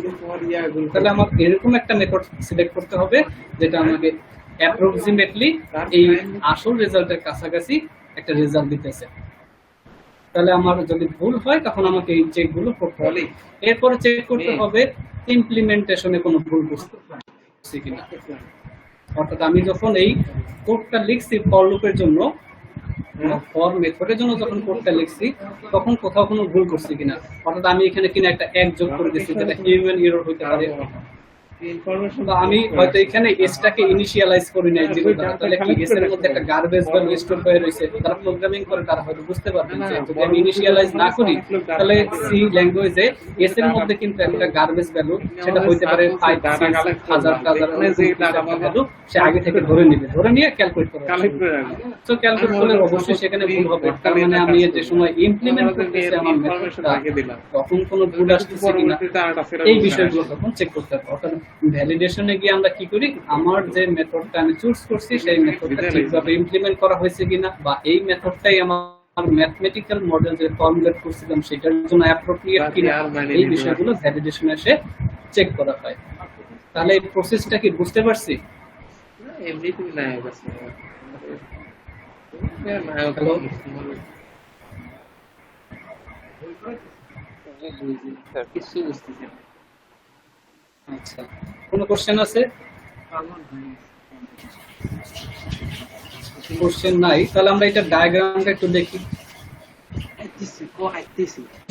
Speaker 1: তাহলে আমার এরকম একটা মেথড সিলেক্ট করতে হবে যেটা আমাকে অ্যাপ্রক্সিমেটলি এই আসল রেজাল্টের কাছাকাছি একটা রেজাল্ট দিতেছে। তাহলে আমার যদি ভুল হয় তখন আমাকে এই চেকগুলো করতে হবে। এরপরে চেক করতে হবে ইমপ্লিমেন্টেশনে কোনো ভুল বুঝছি কিনা। অর্থাৎ আমি যখন এই কোডটা লিখছি ফর লুপের জন্য, ফর মেথডের জন্য যখন কোডটা লিখছি তখন কোথাও কোনো ভুল করছি কিনা। অর্থাৎ আমি এখানে কিনা একটা এক যোগ করে দিচ্ছি, যেটা হিউম্যান এরর হইতে পারে। তো আমি হয়তো এখানে এসটাকে ইনিশিয়ালাইজ করি নাই জিরো দ্বারা, তাহলে কি এস এর মধ্যে একটা গার্বেজ ভ্যালু স্টোর হয়ে রয়েছে। যারা প্রোগ্রামিং করে তারা হয়তো বুঝতে পারবেন যে যদি আমি ইনিশিয়ালাইজ না করি তাহলে সি ল্যাঙ্গুয়েজে এস এর মধ্যে কিন্তু একটা গার্বেজ ভ্যালু, সেটা হইতে পারে 5,000 ভ্যালু সে আগে থেকে ধরে নিবে, ধরে নিয়ে ক্যালকুলেট করে। তো ক্যালকুলেট করলে অবশ্যই সেখানে ভুল হবে। তার মানে আমি যে সময় ইমপ্লিমেন্ট করতেছি আমার মেথডটা তখন কোনো ভুল আসতেছে কিনা এই বিষয়গুলো তখন চেক করতে হবে। অর্থাৎ ভ্যালিডেশনে গিয়ে আমরা কি করি, আমার যে মেথডটা আমি চুজ করছি সেই মেথডটা ঠিকভাবে ইমপ্লিমেন্ট করা হয়েছে কিনা, বা এই মেথডটাই আমার ম্যাথমেটিক্যাল মডেল যে ফর্মুলেট করছিলাম সেটার জন্য অ্যাপ্রোপ্রিয়েট কিনা, এই বিষয়গুলো ভ্যালিডেশনে এসে চেক করা হয়। তাহলে এই প্রসেসটা কি বুঝতে পারছি?
Speaker 2: এমনিতেই না গেছে কিছু বুঝতেছি না।
Speaker 1: আচ্ছা, কোনো কোশ্চেন আছে? কোশ্চেন নাই, তাহলে আমরা এটা ডায়াগ্রামটা একটু দেখি।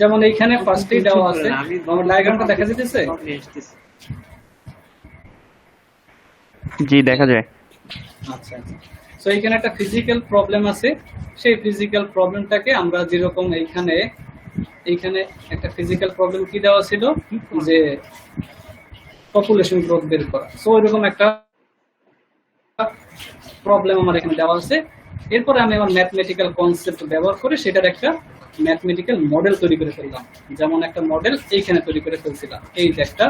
Speaker 1: যেমন এইখানে ফার্স্টেই দেওয়া আছে, আমার ডায়াগ্রামটা দেখা যাচ্ছে?
Speaker 4: জি দেখা যায়।
Speaker 1: আচ্ছা আচ্ছা, সো এইখানে একটা ফিজিক্যাল প্রবলেম আছে। সেই ফিজিক্যাল প্রবলেমটাকে আমরা যেরকম এইখানে একটা ফিজিক্যাল প্রবলেম কি দেওয়া ছিল যে পপুলেশন গ্রোথ বের করা, সো এরকম একটা প্রবলেম আমার এখানে দেওয়া আছে। এরপরে আমি আমার ম্যাথমেটিক্যাল কনসেপ্ট ব্যবহার করে সেটার একটা ম্যাথমেটিক্যাল মডেল তৈরি করে ফেললাম। যেমন একটা মডেল এইখানে তৈরি করে ফেলছিলাম, এই যে একটা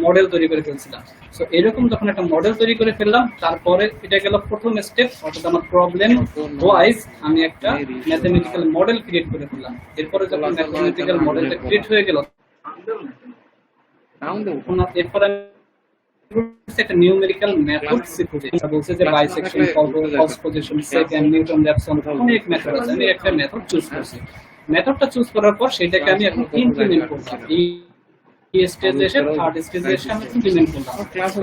Speaker 1: মডেল তৈরি করে ফেলছিলাম। সো এরকম যখন একটা মডেল তৈরি করে ফেললাম, তারপরে এটা গেল প্রথম স্টেপ, অর্থাৎ আমার প্রবলেম ওয়াইজ আমি একটা ম্যাথমেটিক্যাল মডেল ক্রিয়েট করে ফেললাম। এরপরে যখন ম্যাথমেটিক্যাল মডেলটা ক্রিয়েট হয়ে গেল, এরপরে একটা নিউমেরিক্যাল মেথড শিখছি। এটা বলছে যে bisection, false position, second, Newton Raphson, অনেক মেথড আছে। আমি একটা মেথড চুজ করছি। মেথডটা চুজ করার পর সেটাকে আমি এখন ইমপ্লিমেন্ট করলাম। এই স্টেজে এসে থার্ড স্টেজে এসে আমি ইমপ্লিমেন্ট করলাম।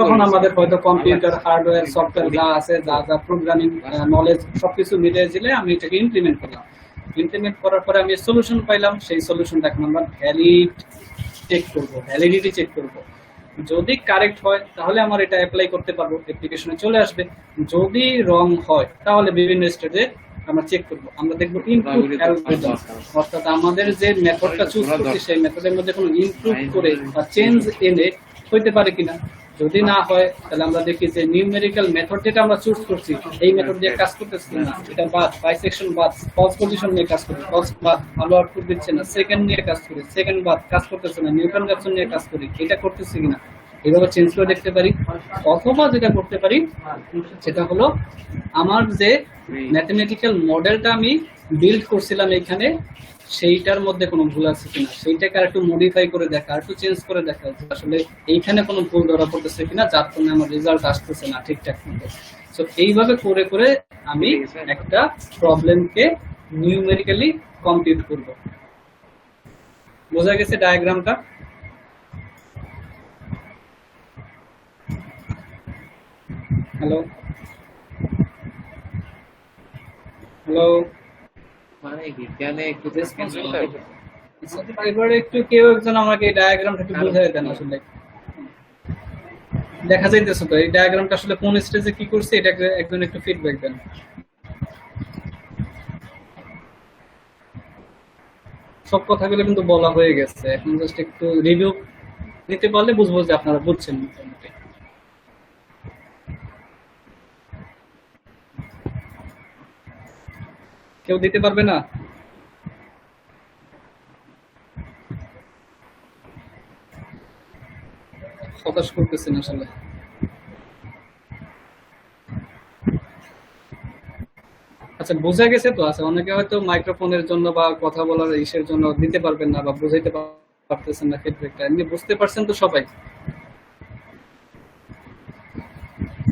Speaker 1: তখন আমাদের হয়তো কম্পিউটার, হার্ডওয়্যার, সফটওয়্যার যা আছে, যা প্রোগ্রামিং নলেজ সবকিছু মিলিয়ে দিলে আমি এটাকে ইমপ্লিমেন্ট করলাম। ইমপ্লিমেন্ট করার পরে আমি সলিউশন পাইলাম। সেই সলিউশনটা এখন আমরা ভ্যালিডিটি চেক করব। যদি কারেক্ট হয় তাহলে আমার এটা অ্যাপ্লাই করতে পারবো, অ্যাপ্লিকেশনে চলে আসবে। যদি রং হয় তাহলে বিভিন্ন স্টেজে আমরা চেক করব। আমরা দেখব ইনপুট অ্যালগরিদম, অর্থাৎ আমাদের যে মেথডটা চুজ করছি সেই মেথডের মধ্যে কোনো ইনপুট করে বা চেঞ্জ এনে হইতে পারে কিনা। যদি না হয় তাহলে আমরা দেখি যে নিউমেরিক্যাল মেথড যেটা আমরা চুজ করছি এই মেথড দিয়ে কাজ করতেছে না, এটা বাদ, বাইসেকশন বাদ, ফলস পজিশন নিয়ে কাজ করি, ফলস বাদ, ভালো আউটপুট দিচ্ছে না, সেকেন্ড নিয়ে কাজ করি, সেকেন্ড বাদ, কাজ করতেছে না, নিউটন র্যাপসন নিয়ে কাজ করি, এটা করতেছে কিনা, এইভাবে চেঞ্জ করে দেখতে পারি। অথবা যেটা করতে পারি সেটা হলো আমার যে ম্যাথমেটিক্যাল মডেলটা আমি বিল্ড করছিলাম এখানে, সেইটার মধ্যে কোনো ভুল আছে কিনা সেইটাকে আর একটু মডিফাই করে দেখা, আর একটু চেঞ্জ করে দেখা আসলে এইখানে কোনো ভুল ধরা পড়তেছে কিনা, যার কারণে আমার রেজাল্ট আসতেছে না ঠিকঠাক মতো। সো এইভাবে করে করে আমি একটা প্রবলেমকে নিউমেরিক্যালি কম্পিউট করব। বোঝা গেছে ডায়াগ্রামটা? হ্যালো হ্যালো,
Speaker 2: মানে বিজ্ঞানে একটু
Speaker 1: এবারে একটু কেউ একজন আমাকে এই ডায়াগ্রামটা একটু বুঝাই দেন। আসলে দেখা যাইতেছে তো এই ডায়াগ্রামটা আসলে কোন স্টেজে কি করছে, এটা একজন একটু ফিডব্যাক দেন। সব কথাগুলো কিন্তু বলা হয়ে গেছে, এখন জাস্ট একটু রিভিউ নিতে পারলে বুঝবো যে আপনারা বুঝছেন মোটামুটি। কেউ দিতে পারবে না? হতাশ করতেছেন আসলে। আচ্ছা বোঝা গেছে তো? আচ্ছা, অনেকে হয়তো মাইক্রোফোনের জন্য বা কথা বলার ইসের জন্য দিতে পারবেন না বা বুঝাইতে পারতেছেন না ফিডব্যাকটা। এমনি বুঝতে পারছেন তো সবাই?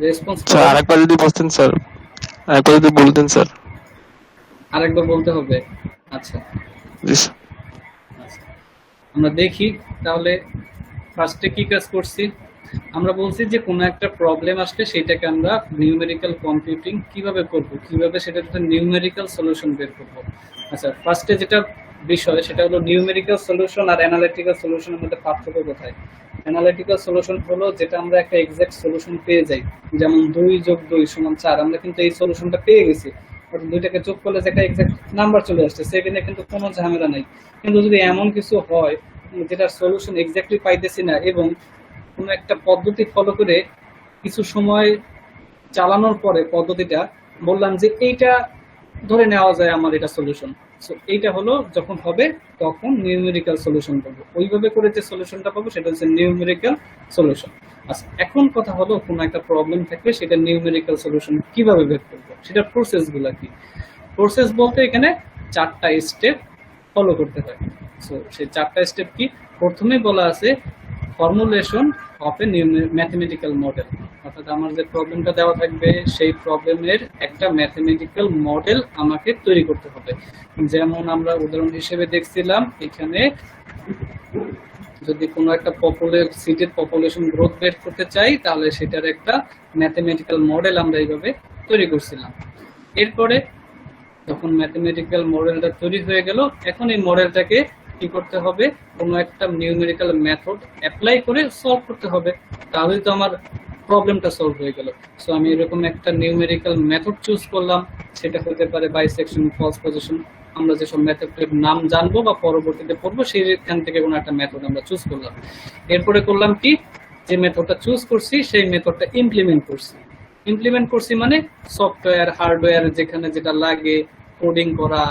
Speaker 1: রেসপন্স
Speaker 5: স্যার আরেকবার যদি বলতেন স্যার, আরেকবার যদি বলতেন স্যার।
Speaker 1: আরেকবার বলতে হবে? আচ্ছা
Speaker 2: জি স্যার।
Speaker 1: আচ্ছা, আমরা দেখি তাহলে ফার্স্টে কি কাজ করছি। আমরা বলছি যে কোনো একটা প্রবলেম আসলে সেটাকে আমরা নিউমেরিক্যাল কম্পিউটিং কিভাবে করব, কিভাবে সেটার একটা নিউমেরিক্যাল সলিউশন বের করব। আচ্ছা, ফার্স্টে যেটা বিষয় সেটা হলো নিউমেরিক্যাল সলিউশন আর অ্যানালিটিক্যাল সলিউশনের মধ্যে পার্থক্য কোথায়। অ্যানালিটিক্যাল সলিউশন হলো যেটা আমরা একটা এক্সাক্ট সলিউশন পেয়ে যাই, যেমন 2+2=4, আমরা কিন্তু এই সলিউশনটা পেয়ে গেছি, অর্থাৎ দুইটাকে যোগ করলে যে একটা এক্সাক্ট নাম্বার চলে আসছে, সেখানে কিন্তু কোনো ঝামেলা নাই। কিন্তু যদি এমন কিছু হয় যেটার সলিউশন এক্স্যাক্টলি পাইতেছি না এবং কোনো একটা পদ্ধতি ফলো করে কিছু সময় চালানোর পরে পদ্ধতিটা বললাম যে এইটা ধরে নেওয়া যায় আমার এটা সলিউশন, সো এইটা হলো যখন হবে তখন নিউমেরিক্যাল সলিউশন পাবো। ওইভাবে করে যে সলিউশনটা পাবো সেটা হচ্ছে নিউমেরিক্যাল সলিউশন। আচ্ছা, এখন কথা হলো কোনো একটা প্রবলেম থাকলে সেটা নিউমেরিক্যাল সলিউশন কিভাবে বের করবো, সেটার প্রসেসগুলো কি। প্রসেস বলতে এখানে 4টা স্টেপ ফলো করতে হয়। সো সেই 4টা স্টেপ কি, প্রথমেই বলা আছে formulation of A mathematical model, অর্থাৎ আমার যে প্রবলেমটা দেওয়া থাকবে সেই প্রবলেমের একটা ম্যাথমেটিক্যাল মডেল আমাকে তৈরি করতে হবে। যেমন আমরা উদাহরণ হিসেবে দেখছিলাম এখানে যদি কোনো একটা সিটির পপুলেশন গ্রোথ বের করতে চাই তাহলে সেটার একটা ম্যাথমেটিক্যাল মডেল আমরা এইভাবে তৈরি করছিলাম। এরপরে যখন ম্যাথমেটিক্যাল মডেলটা তৈরি হয়ে গেল, এখন এই মডেলটাকে কি করতে হবে, কোনো একটা নিউমেরিক্যাল মেথড অ্যাপ্লাই করে সলভ করতে হবে, তাহলেই তো আমার প্রবলেমটা সলভ হয়ে গেল। সো আমি এরকম একটা নিউমেরিক্যাল মেথড চুজ করলাম, সেটা হতে পারে বাইসেকশন, ফলস পজিশন, আমরা যেসব মেথডের নাম জানবো বা পরবর্তীতে পড়বো সেইখান থেকে কোনো একটা মেথড আমরা চুজ করলাম। এরপরে করলাম কি, যে মেথডটা চুজ করছি সেই মেথডটা ইমপ্লিমেন্ট করছি মানে সফটওয়্যার হার্ডওয়্যার যেখানে যেটা লাগে কোডিং করা,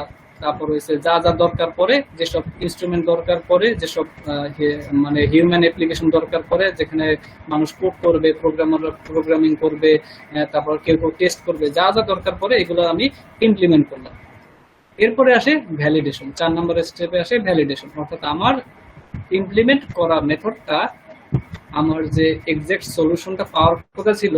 Speaker 1: তারপর হচ্ছে যা যা দরকার পড়ে, যেসব ইনস্ট্রুমেন্ট দরকার পড়ে, যেসব মানে হিউম্যান অ্যাপ্লিকেশন দরকার পড়ে, যেখানে মানুষ কোড করবে, প্রোগ্রামাররা প্রোগ্রামিং করবে, তারপর কেউ কেউ টেস্ট করবে, যা যা দরকার পড়ে এগুলো আমি ইমপ্লিমেন্ট করলাম। এরপরে আসে ভ্যালিডেশন, 4 নম্বরের স্টেপে আসে ভ্যালিডেশন, অর্থাৎ আমার ইমপ্লিমেন্ট করা মেথডটা আমার যে এক্সাক্ট সলিউশনটা পাওয়ার কথা ছিল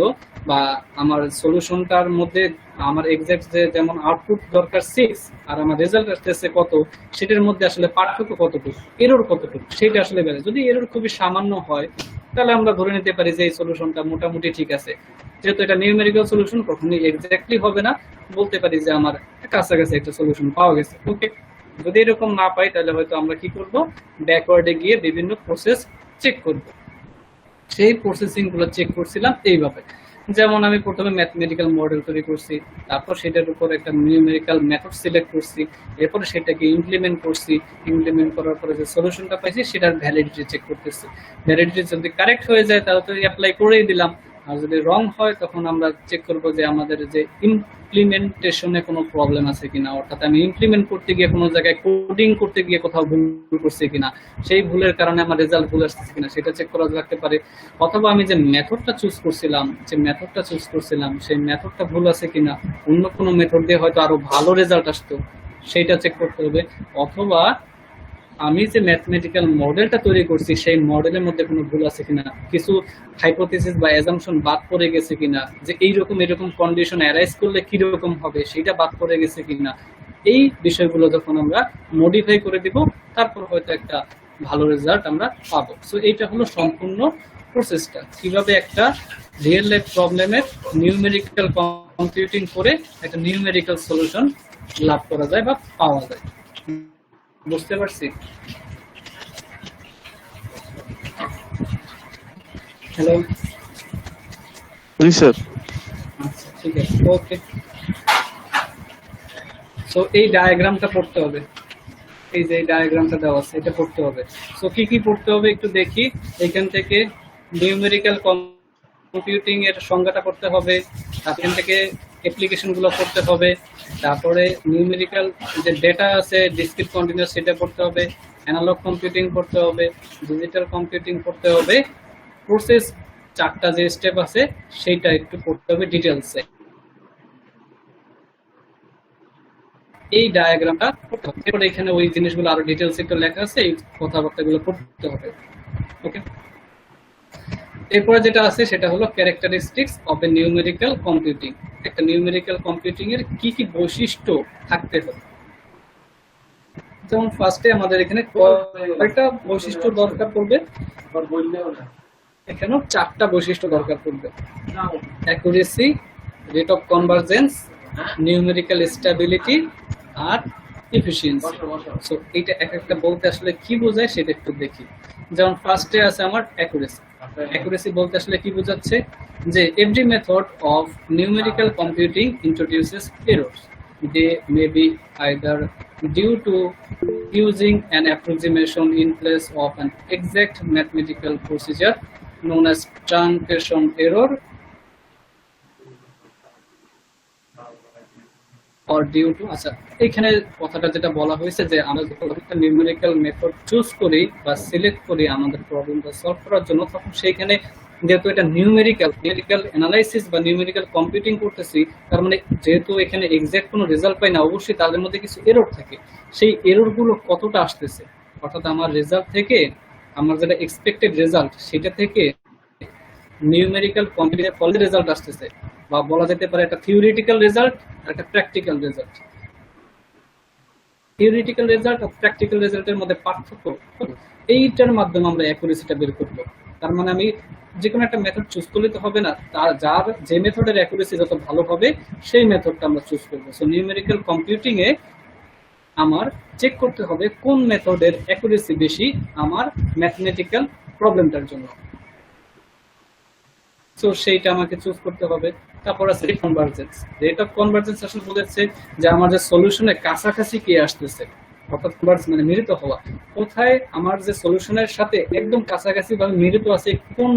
Speaker 1: বা আমার সলিউশনটার মধ্যে আমার এক্সাক্ট যে যেমন আউটপুট দরকার 6 আর আমার রেজাল্ট আসতেছে কত, সেটার মধ্যে আসলে পার্থক্য কতটুকু, এরর কতটুকু, সেটা আসলে বেড়ে। যদি এরর খুবই সামান্য হয় তাহলে আমরা ধরে নিতে পারি যে এই সলিউশনটা মোটামুটি ঠিক আছে। যেহেতু এটা নিউমেরিক্যাল সলিউশন, কখনোই এক্স্যাক্টলি হবে না, বলতে পারি যে আমার কাছাকাছি একটা সলিউশন পাওয়া গেছে। ওকে, যদি এরকম না পাই তাহলে হয়তো আমরা কি করব, ব্যাকওয়ার্ডে গিয়ে বিভিন্ন প্রসেস চেক করব। সেই প্রসেসিং গুলো চেক করছিলাম এইভাবে, যেমন আমি প্রথমে ম্যাথমেটিক্যাল মডেল তৈরি করছি, তারপর সেটার উপর একটা নিউমেরিক্যাল মেথড সিলেক্ট করছি, এরপরে সেটাকে ইমপ্লিমেন্ট করছি, ইমপ্লিমেন্ট করার পরে যে সলিউশনটা পাইছি সেটার ভ্যালিডিটি চেক করতেছি। ভ্যালিডিটি যদি কারেক্ট হয়ে যায় তাহলে তো অ্যাপ্লাই করেই দিলাম, আর যদি রং হয় তখন আমরা চেক করব যে আমাদের যে ইমপ্লিমেন্টেশনে কোনো প্রবলেম আছে কিনা, অর্থাৎ আমি ইমপ্লিমেন্ট করতে গিয়ে কোনো জায়গায় কোডিং করতে গিয়ে কোথাও ভুল করছি কিনা, সেই ভুলের কারণে আমার রেজাল্ট ভুল আসছে কিনা সেটা চেক করা লাগতে পারে। অথবা আমি যে মেথডটা চুজ করছিলাম সেই মেথডটা ভুল আছে কিনা, অন্য কোনো মেথড দিয়ে হয়তো আরো ভালো রেজাল্ট আসতো, সেইটা চেক করতে হবে। অথবা আমি যে ম্যাথমেটিক্যাল মডেলটা তৈরি করছি সেই মডেলের মধ্যে কোনো ভুল আছে কিনা, কিছু হাইপোথিসিস বা অ্যাজাম্পশন বাদ পড়ে গেছে কিনা, যে এরকম কন্ডিশন অ্যারাইজ করলে কি রকম হবে সেটা বাদ পড়ে গেছে কিনা, এই বিষয়গুলো যখন আমরা মডিফাই করে দিব তারপর হয়তো একটা ভালো রেজাল্ট আমরা পাবো। সো এইটা হলো সম্পূর্ণ প্রসেসটা, কিভাবে একটা রিয়েল লাইফ প্রবলেমের নিউমেরিক্যাল কম্পিউটিং করে একটা নিউমেরিক্যাল সলিউশন লাভ করা যায় বা পাওয়া যায়। বুঝতে পারছি? হ্যালো,
Speaker 2: জি স্যার।
Speaker 1: আচ্ছা ঠিক আছে, ওকে। সো এই ডায়াগ্রামটা পড়তে হবে, এই যে ডায়াগ্রামটা দেওয়া আছে এটা পড়তে হবে। সো কি কি পড়তে হবে একটু দেখি। এখান থেকে নিউমেরিক্যাল কম্পিউটিং এর সংজ্ঞাটা পড়তে হবে, এখান থেকে অ্যাপ্লিকেশন গুলো পড়তে হবে, তারপরে নিউমেরিক্যাল যে ডেটা আছে ডিসক্রিট কন্টিনিউয়াস সেটা পড়তে হবে, অ্যানালগ কম্পিউটিং পড়তে হবে, ডিজিটাল কম্পিউটিং পড়তে হবে, প্রসেস 4টা যে স্টেপ আছে সেইটা একটু পড়তে হবে ডিটেলসে। এই ডায়াগ্রামটা পড়তে হবে, এরপরে এখানে ওই জিনিসগুলো আরো ডিটেলস একটু লেখা আছে, এই কথাবার্তাগুলো পড়তে হবে। ওকে, এরপরে যেটা আছে সেটা হলো characteristics of A numerical computing. একটা নিউমেরিক্যাল কম্পিউটিং এর কি কি বৈশিষ্ট্য থাকতে হবে। যেমন ফার্স্টে আমাদের এখানে কয়টা বৈশিষ্ট্য দরকার পড়বে, এখানেও 4টা বৈশিষ্ট্য দরকার পড়বে। Accuracy, rate of convergence, numerical stability আর এফিসিয়েন্সি। সো এটা এক একটা বলতে আসলে কি বোঝায় সেটা একটু দেখি। যেমন ফার্স্টে আছে আমার অ্যাকুরেসি। অ্যাকুরেসি বলতে আসলে কি বোঝাচ্ছে, যে every method of numerical computing introduces errors. They may be either due to using an approximation in place of an exact mathematical procedure known as truncation error, or due to আচ্ছা এখানে কথাটা যেটা বলা হয়েছে যে আমরা যখন একটা নিউমেরিক্যাল মেথড চুজ করি বা সিলেক্ট করি আমাদের প্রবলেমটা সলভ করার জন্য, তখন সেইখানে যেহেতু এটা নিউমেরিক্যাল অ্যানালাইসিস বা নিউমেরিক্যাল কম্পিউটিং করতেছি, তার মানে যেহেতু এখানে এক্সাক্ট কোনো রেজাল্ট পাই না, অবশ্যই তাদের মধ্যে কিছু এরর থাকে। সেই এররগুলো কতটা আসতেছে, অর্থাৎ আমার রেজাল্ট থেকে আমার যেটা এক্সপেক্টেড রেজাল্ট সেটা থেকে নিউমেরিক্যাল কম্পিউটিংয়ের ফলে রেজাল্ট আসতেছে, বা বলা যেতে পারে একটা থিওরিটিক্যাল রেজাল্ট আর একটা প্র্যাকটিক্যাল রেজাল্ট। থিওরিটিক্যাল রেজাল্ট আর প্র্যাকটিক্যাল রেজাল্টের মধ্যে পার্থক্য, এইটার মাধ্যমে আমরা অ্যাকুরেসিটা বের করব। তার মানে আমি যে কোনো একটা মেথড চুজ করলে তো হবে না, তার যার যে মেথডের অ্যাকুরেসি যত ভালো হবে সেই মেথডটা আমরা চুজ করব। সো নিউমেরিক্যাল কম্পিউটিং এ আমার চেক করতে হবে কোন মেথডের অ্যাকুরেসি বেশি আমার ম্যাথমেটিক্যাল প্রবলেমটার জন্য। সো সেইটা আমাকে চুজ করতে হবে। তারপর আছে rate convergence. Rate of convergence আসলে বলেছে যে আমার যে সলিউশনের কাছাকাছি কে আসতেছে, অর্থাৎ কনভার্জ মানে মিলিত হওয়া, কোথায় আমার যে সলিউশনের সাথে একদম কাছাকাছি ভাবে মিলিত আছে কোন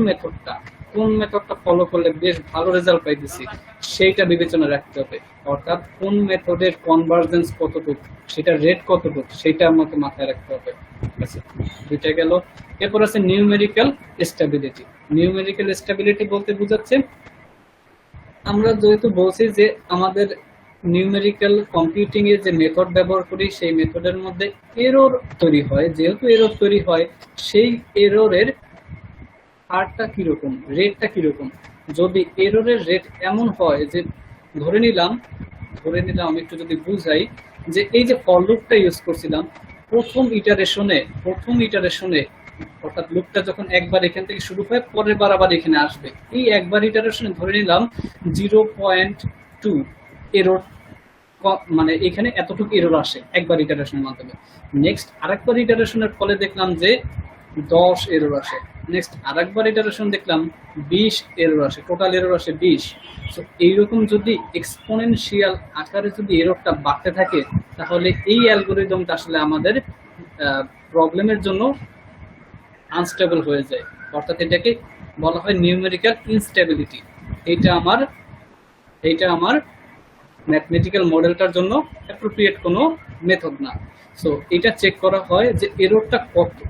Speaker 1: মেথডটা ফলো করলে বেশ ভালো রেজাল্ট পাইতেছি, সেইটা বিবেচনা রাখতে হবে। অর্থাৎ কোন মেথডের কনভারজেন্স কতটুকু, সেটা রেট কতটুকু, সেটা আমাকে মাথায় রাখতে হবে। ঠিক আছে, দুইটা গেল। এরপর আছে নিউমেরিক্যাল স্টেবিলিটি। নিউমেরিক্যাল স্টেবিলিটি বলতে বোঝাচ্ছে, আমরা যেহেতু বলছি যে আমাদের নিউমেরিক্যাল কম্পিউটিং এর যে মেথড ব্যবহার করি সেই মেথডের মধ্যে এরর তৈরি হয়, যেহেতু এরর তৈরি হয় সেই এররের হারটা কিরকম, রেটটা কিরকম। যদি এররের রেট এমন হয় যে ধরে নিলাম আমি একটু যদি বুঝাই, যে এই যে ফর লুপটা ইউজ করছিলাম প্রথম ইটারেশনে অর্থাৎ লুপটা যখন একবার এখান থেকে শুরু হয় পরের বার আবার এখানে আসবে, এই একবার ইটারেশনে ধরে নিলাম 0.2 এরর, মানে এখানে এতটুকু এরর আসে একবার ইটারেশনের মাধ্যমে। নেক্সট আরেকবার ইটারেশনের ফলে দেখলাম যে 10 এরর আসে। নেক্সট আরেকবার ইটারেশন দেখলাম 20 এরর আসে, টোটাল এরর আসে 20। সো এইরকম যদি এক্সপোনেনশিয়াল আকারে যদি এররটা বাড়তে থাকে, তাহলে এই অ্যালগরিদমটা আসলে আমাদের প্রবলেমের জন্য আনস্টেবল হয়ে যায়, অর্থাৎ এটাকে বলা হয় নিউমেরিক্যাল ইনস্টেবিলিটি। এইটা আমার ম্যাথমেটিক্যাল মডেলটার জন্য অ্যাপ্রোপ্রিয়েট কোনো মেথড না। সো এটা চেক করা হয় যে এররটা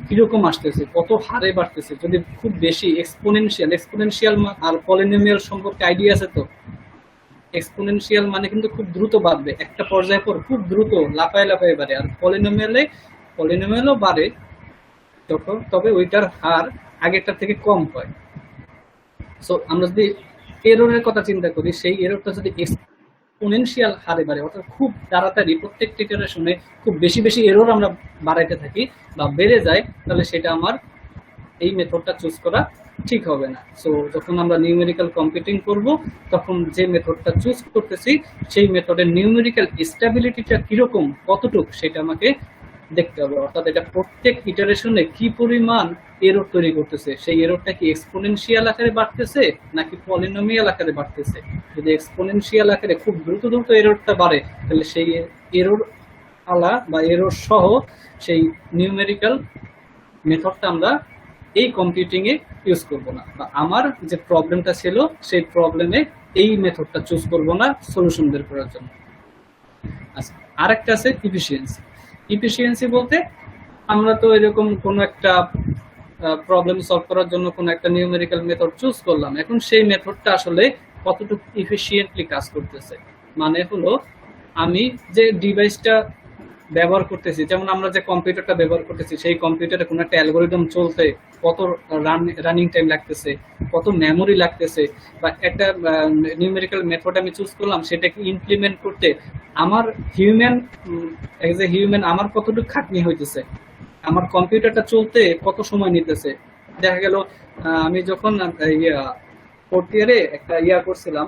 Speaker 1: কিরকম আসতেছে, কত হারে বাড়তেছে। যদি খুব বেশি এক্সপোনেনশিয়াল আর পলিনোমিয়াল সম্পর্কে আইডিয়া আছে তো, এক্সপোনেনশিয়াল মানে কিন্তু খুব দ্রুত বাড়বে, একটা পর্যায়ে পর খুব দ্রুত লাফায় বাড়ে। আর পলিনোমিয়ালও বাড়ে তবে ওইটার হার আগেরটার থেকে কম হয়। সো আমরা যদি এররের কথা চিন্তা করি, সেই এররটা যদি এক্সপোনেনশিয়াল হারে বাড়ে, অর্থাৎ খুব তাড়াতাড়ি প্রত্যেকটা ইটারেশনে খুব বেশি এরর আমরা বাড়াইতে থাকি বা বেড়ে যায়, তাহলে সেটা আমার এই মেথডটা চুজ করা ঠিক হবে না। সো যখন আমরা নিউমেরিক্যাল কম্পিউটিং করব, তখন যে মেথডটা চুজ করতেছি সেই মেথডের নিউমেরিক্যাল স্টেবিলিটিটা কিরকম, কতটুকু, সেটা আমাকে দেখতে হবে। অর্থাৎ এটা প্রত্যেক ইটারেশনে কি পরিমাণ এরর তৈরি করতেছে, সেই এররটা কি এক্সপোনেনশিয়াল আকারে বাড়তেছে নাকি পলিনোমিয়াল আকারে বাড়তেছে। যদি এক্সপোনেনশিয়াল আকারে খুব দ্রুত এররটা বাড়ে, তাহলে সেই এরর আলা বা এরর সহ সেই নিউমেরিক্যাল মেথডটা আমরা এই কম্পিউটিং এ ইউজ করব না, বা আমার যে প্রবলেমটা ছিল সেই প্রবলেমে এই মেথডটা চুজ করব না সলিউশন বের করার জন্য। আচ্ছা, আরেকটা আছে ইফিসিয়েন্সি বলতে, আমরা তো এরকম কোনো একটা প্রবলেম সলভ করার জন্য কোনো একটা নিউমেরিক্যাল মেথড চুজ করলাম, এখন সেই মেথডটা আসলে কতটুকু ইফিসিয়েন্টলি কাজ করতেছে। মানে হলো আমি যে ডিভাইসটা ব্যবহার করতেছি, যেমন আমরা যে কম্পিউটারটা ব্যবহার করতেছি, সেই কম্পিউটারে কোনো একটা অ্যালগোরিদম চলতে কত রানিং টাইম লাগতেছে, কত মেমোরি লাগতেছে, বা একটা নিউমেরিক্যাল মেথড আমি চুজ করলাম সেটাকে ইমপ্লিমেন্ট করতে আমার হিউম্যান এজ এ হিউম্যান আমার কতটুকু খাটনি হইতেছে, আমার কম্পিউটারটা চলতে কত সময় নিতেছে। দেখা গেল আমি যখন ফোর্থ ইয়ারে একটা করছিলাম,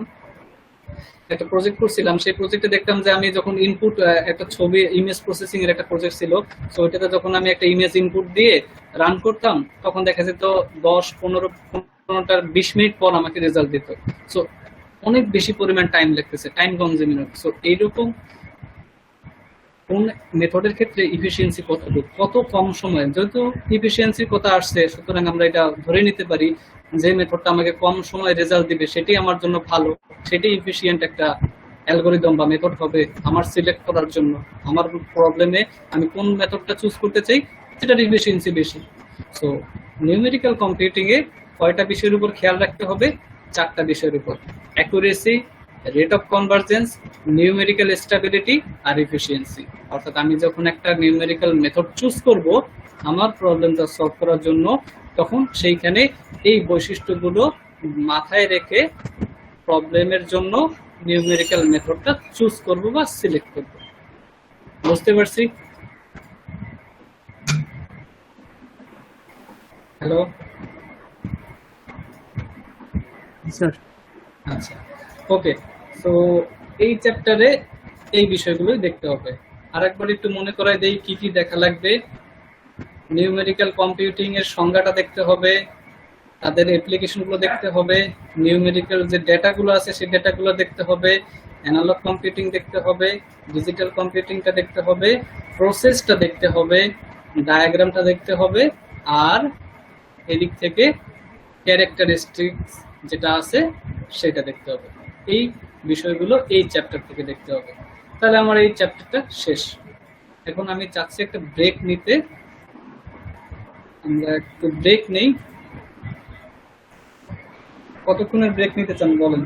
Speaker 1: একটা প্রজেক্ট করছিলাম, সেই প্রজেক্টে দেখতাম যে আমি যখন ইনপুট একটা ছবি ইমেজ প্রসেসিং এর একটা প্রজেক্ট ছিল, তো ওইটাতে যখন আমি একটা ইমেজ ইনপুট দিয়ে রান করতাম তখন দেখা যেত 10-15-20 মিনিট পর আমাকে রেজাল্ট দিত। সো অনেক বেশি পরিমাণ টাইম লাগতেছে, টাইম কনজিউমিং। সো এইরকম কোন মেথডের ক্ষেত্রে ইফিসিয়েন্সি কত কম সময়ে, যেহেতু ইফিসিয়েন্সির কথা আসছে সুতরাং আমরা এটা ধরে নিতে পারি যে মেথডটা আমাকে কম সময়ে রেজাল্ট দিবে সেটাই আমার জন্য ভালো, সেটাই ইফিসিয়েন্ট একটা অ্যালগোরিদম বা মেথড হবে আমার সিলেক্ট করার জন্য। আমার প্রবলেমে আমি কোন মেথডটা চুজ করতে চাই সেটার ইফিসিয়েন্সি বেশি। সো নিউমেরিক্যাল কম্পিউটিং এ কয়টা বিষয়ের উপর খেয়াল রাখতে হবে? 4টা বিষয়ের উপর: accuracy, rate of convergence, numerical stability আর এফিসিয়েন্সি। অর্থাৎ আমি যখন একটা নিউমেরিক্যাল মেথড চুজ করব আমার প্রবলেমটা সলভ করার জন্য, তখন সেইখানে এই বৈশিষ্ট্যগুলো মাথায় রেখে প্রবলেমের জন্য নিউমেরিক্যাল মেথডটা চুজ করব বা সিলেক্ট করব। বুঝতে পারছি? হ্যালো, আচ্ছা, ওকে। তো এই চ্যাপ্টারে এই বিষয়গুলোই দেখতে হবে। আরেকবার একটু মনে করাই দেই কি কি দেখা লাগবে। নিউমেরিক্যাল কম্পিউটিং এর সংজ্ঞাটা দেখতে হবে, তাদের অ্যাপ্লিকেশনগুলো দেখতে হবে, নিউমেরিক্যাল যে ডেটাগুলো আছে সেই ডেটাগুলো দেখতে হবে, অ্যানালগ কম্পিউটিং দেখতে হবে, ডিজিটাল কম্পিউটিংটা দেখতে হবে, প্রসেসটা দেখতে হবে, ডায়াগ্রামটা দেখতে হবে, আর এদিক থেকে ক্যারেক্টারিস্টিক্স যেটা আছে সেটা দেখতে হবে। এই বিষয়গুলো এই চ্যাপ্টার থেকে দেখতে হবে। তাহলে আমার এই চ্যাপ্টারটা শেষ। এখন আমি চাচ্ছি একটা ব্রেক নিতে, আমরা একটু ব্রেক নেই। কতক্ষণের ব্রেক নিতে চান বলেন?